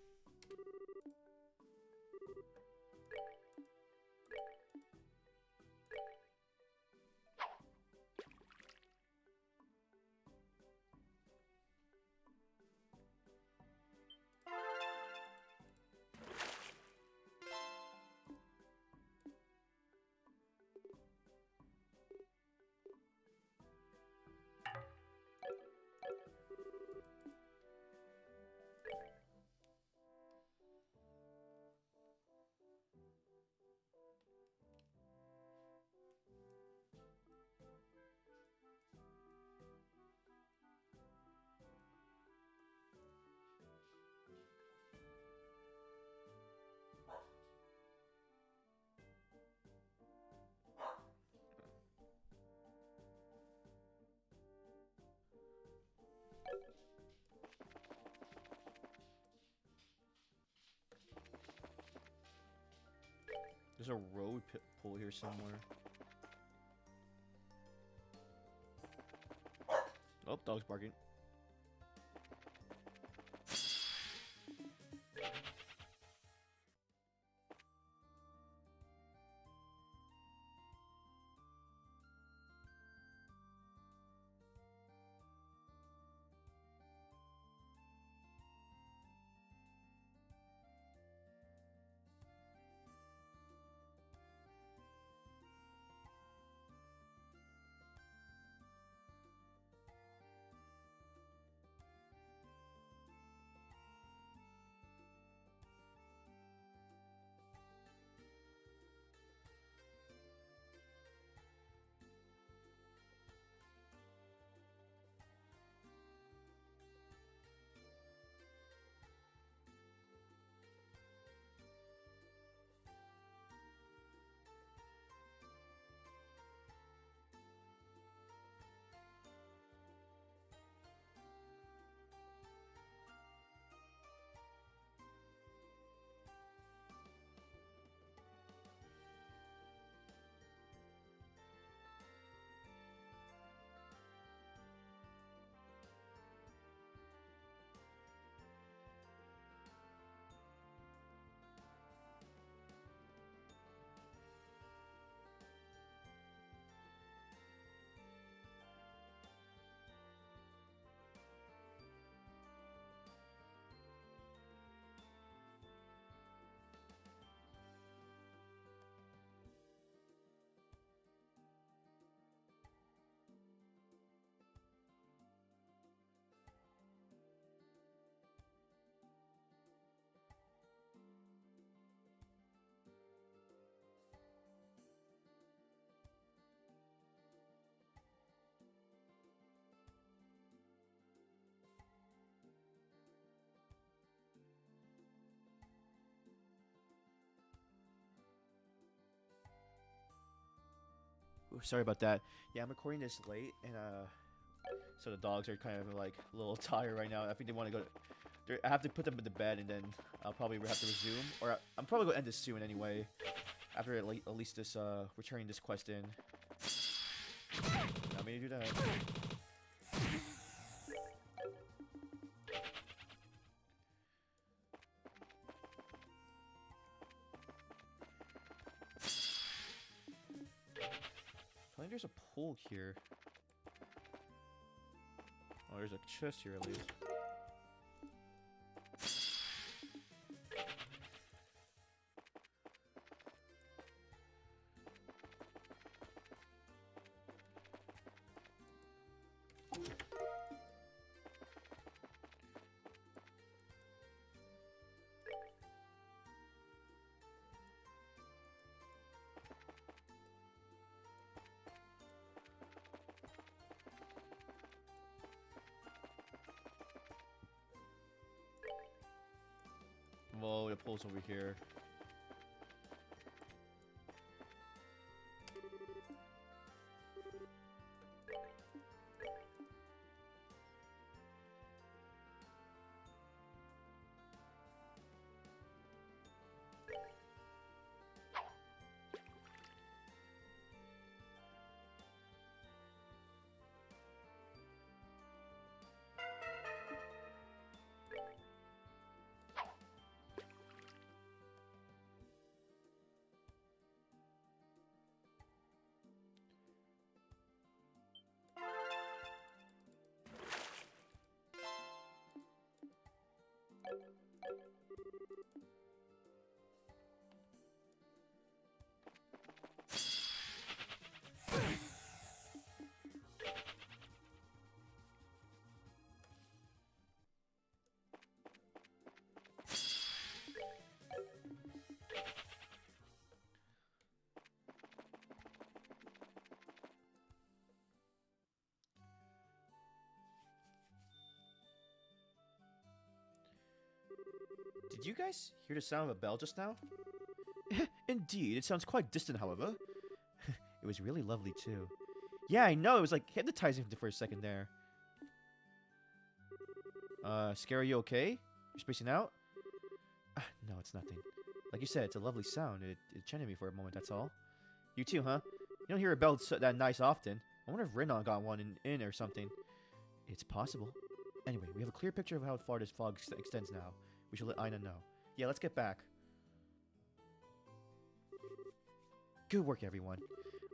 There's a road pool here somewhere. Oh, dog's barking. Ooh, sorry about that. Yeah, I'm recording this late, and So the dogs are kind of like a little tired right now. I think they want to go. I have to put them in the bed, and then I'll probably have to resume. Or I'm probably gonna end this soon anyway. After at least this returning this quest in. Not me to do that. I think there's a pool here. Oh, there's a chest here at least. Whoa, the pool's over here. Did you guys hear the sound of a bell just now? Indeed, it sounds quite distant, however. It was really lovely, too. Yeah, I know, it was like hypnotizing for a second there. Scare, you okay? You're spacing out? No, it's nothing. Like you said, it's a lovely sound. It enchanted me for a moment, that's all. You too, huh? You don't hear a bell that nice often. I wonder if Renan got one in or something. It's possible. Anyway, we have a clear picture of how far this fog extends now. We should let Aina know. Yeah, let's get back. Good work, everyone.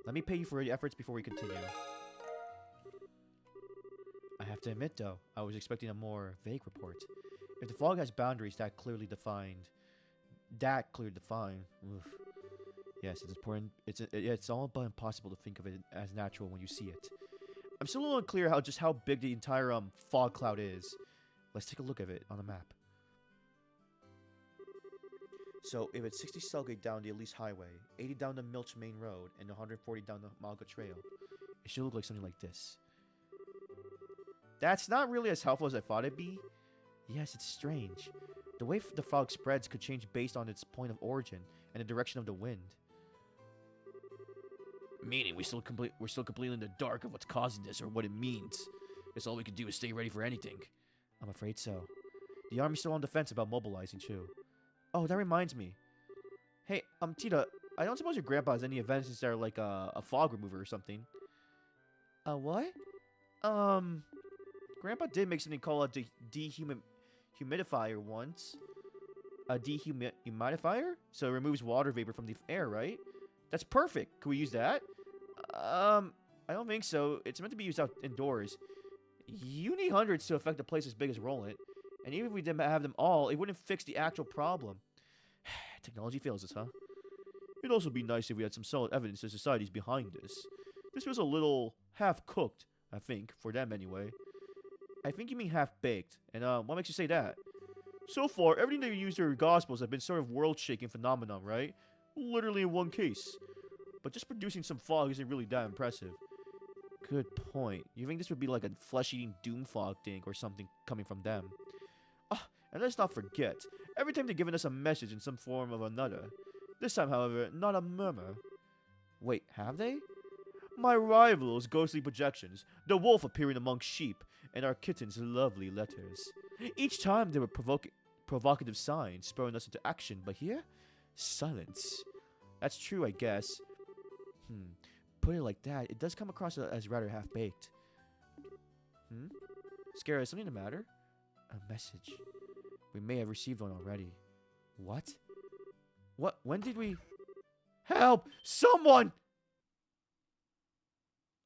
Let me pay you for your efforts before we continue. I have to admit, though, I was expecting a more vague report. If the fog has boundaries that clearly defined, oof. Yes, it's important. It's all but impossible to think of it as natural when you see it. I'm still a little unclear how big the entire fog cloud is. Let's take a look at it on the map. So, if it's 60 Cellgate down the Elise Highway, 80 down the Milch Main Road, and 140 down the Malga Trail, it should look like something like this. That's not really as helpful as I thought it'd be. Yes, it's strange. The way the fog spreads could change based on its point of origin and the direction of the wind. Meaning we're still completely in the dark of what's causing this or what it means. Guess all we can do is stay ready for anything. I'm afraid so. The army's still on defense about mobilizing too. Oh, that reminds me. Hey, Tita, I don't suppose your grandpa has any inventions that are like a fog remover or something. What? Grandpa did make something called a dehumidifier once. A dehumidifier? So it removes water vapor from the air, right? That's perfect. Can we use that? I don't think so. It's meant to be used out indoors. You need hundreds to affect a place as big as Roland. And even if we didn't have them all, it wouldn't fix the actual problem. Technology fails us, huh? It'd also be nice if we had some solid evidence that society's behind this. This was a little half-cooked, I think, for them anyway. I think you mean half-baked. And what makes you say that? So far, everything they use in their gospels have been sort of world-shaking phenomenon, right? Literally in one case. But just producing some fog isn't really that impressive. Good point. You think this would be like a flesh-eating doom fog thing or something coming from them? And let's not forget, every time they've given us a message in some form or another. This time, however, not a murmur. Wait, have they? My rival's ghostly projections, the wolf appearing among sheep, and our kitten's lovely letters. Each time there were provocative signs spurring us into action, but here, silence. That's true, I guess. Put it like that, it does come across as rather half-baked. Scary, is something the matter? A message. We may have received one already. What? What? When did we... Help! Someone!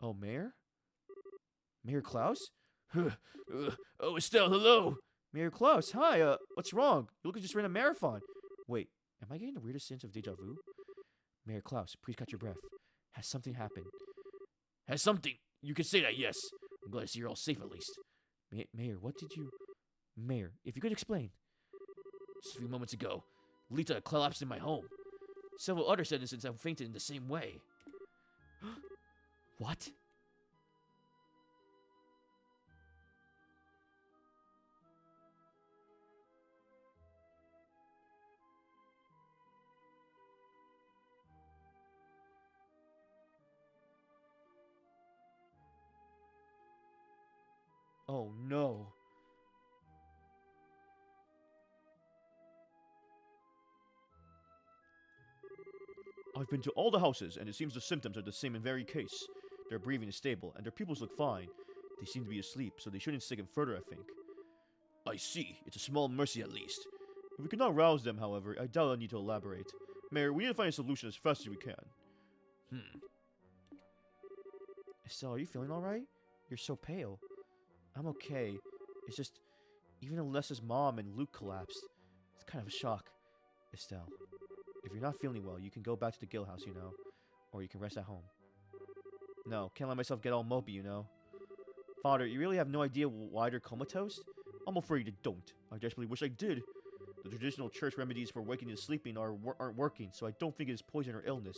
Oh, Mayor? Mayor Klaus? Oh, Estelle, hello. Mayor Klaus, hi, what's wrong? You look like you just ran a marathon. Wait, am I getting the weirdest sense of deja vu? Mayor Klaus, please catch your breath. Has something happened? Has something? You can say that, yes. I'm glad to see you're all safe at least. Mayor, what did you... Mayor, if you could explain. Just a few moments ago, Lita collapsed in my home. Several other citizens have fainted in the same way. What? Oh no. I've been to all the houses, and it seems the symptoms are the same in every case. Their breathing is stable, and their pupils look fine. They seem to be asleep, so they shouldn't sink in further, I think. I see. It's a small mercy at least. If we cannot rouse them, however, I doubt I need to elaborate. Mayor, we need to find a solution as fast as we can. Estelle, are you feeling alright? You're so pale. I'm okay. It's just, even Alessa's mom and Luke collapsed. It's kind of a shock. Estelle, if you're not feeling well, you can go back to the Gill House, you know. Or you can rest at home. No, can't let myself get all mopey, you know. Father, you really have no idea why they're comatose? I'm afraid you don't. I desperately wish I did. The traditional church remedies for waking and sleeping aren't working, so I don't think it is poison or illness.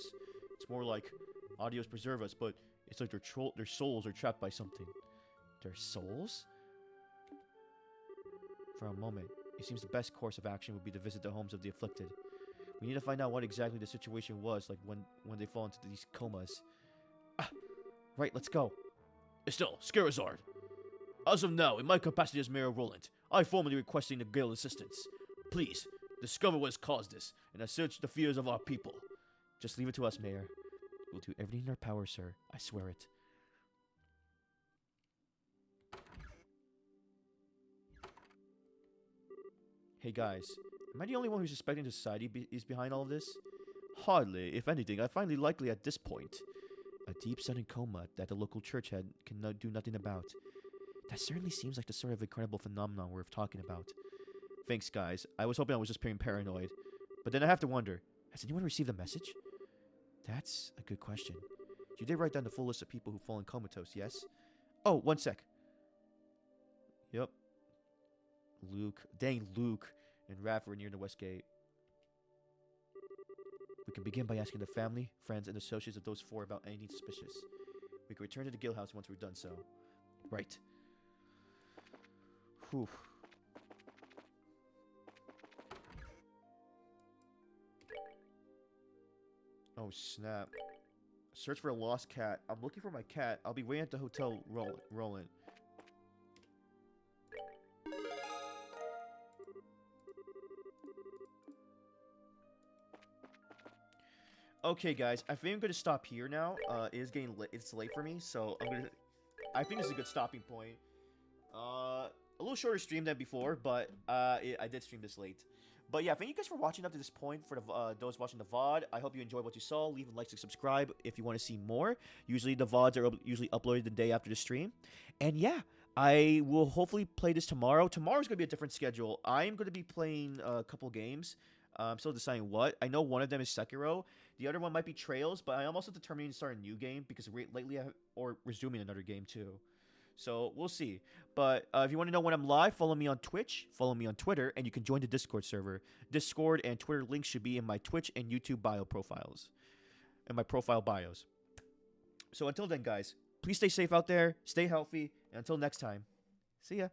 It's more like, adios preserve us, but it's like their souls are trapped by something. Their souls? For a moment, it seems the best course of action would be to visit the homes of the afflicted. We need to find out what exactly the situation was, like when they fall into these comas. Right, let's go. Estelle, Scarazard. As of now, in my capacity as Mayor Roland, I formally requesting the Guild assistance. Please, discover what has caused this, and assuage the fears of our people. Just leave it to us, Mayor. We'll do everything in our power, sir. I swear it. Hey guys, am I the only one who's suspecting society is behind all of this? Hardly. If anything, I find it likely at this point. A deep sudden coma that the local church had do nothing about. That certainly seems like the sort of incredible phenomenon we're talking about. Thanks, guys. I was hoping I was just being paranoid. But then I have to wonder, has anyone received a message? That's a good question. You did write down the full list of people who've fallen comatose, yes? Oh, one sec. Yep. Luke. Dang, Luke and Raph were near the West Gate. We can begin by asking the family, friends, and associates of those four about anything suspicious. We can return to the Guild House once we've done so. Right. Whew. Oh, snap. Search for a lost cat. I'm looking for my cat. I'll be waiting at the hotel, Roland. Okay, guys, I think I'm gonna stop here now. It is getting late. It's late for me, so I think this is a good stopping point. A little shorter stream than before, but I did stream this late. But yeah, thank you guys for watching up to this point. For the those watching the VOD, I hope you enjoyed what you saw. Leave a like and subscribe if you want to see more. Usually the VODs are usually uploaded the day after the stream. And yeah, I will hopefully play this tomorrow. Tomorrow's gonna be a different schedule. I'm gonna be playing a couple games. I'm still deciding what. I know one of them is Sekiro. The other one might be Trails, but I am also determining to start a new game because lately or resuming another game too. So we'll see. But if you want to know when I'm live, follow me on Twitch, follow me on Twitter, and you can join the Discord server. Discord and Twitter links should be in my Twitch and YouTube bio profiles, and my profile bios. So until then, guys, please stay safe out there, stay healthy, and until next time, see ya.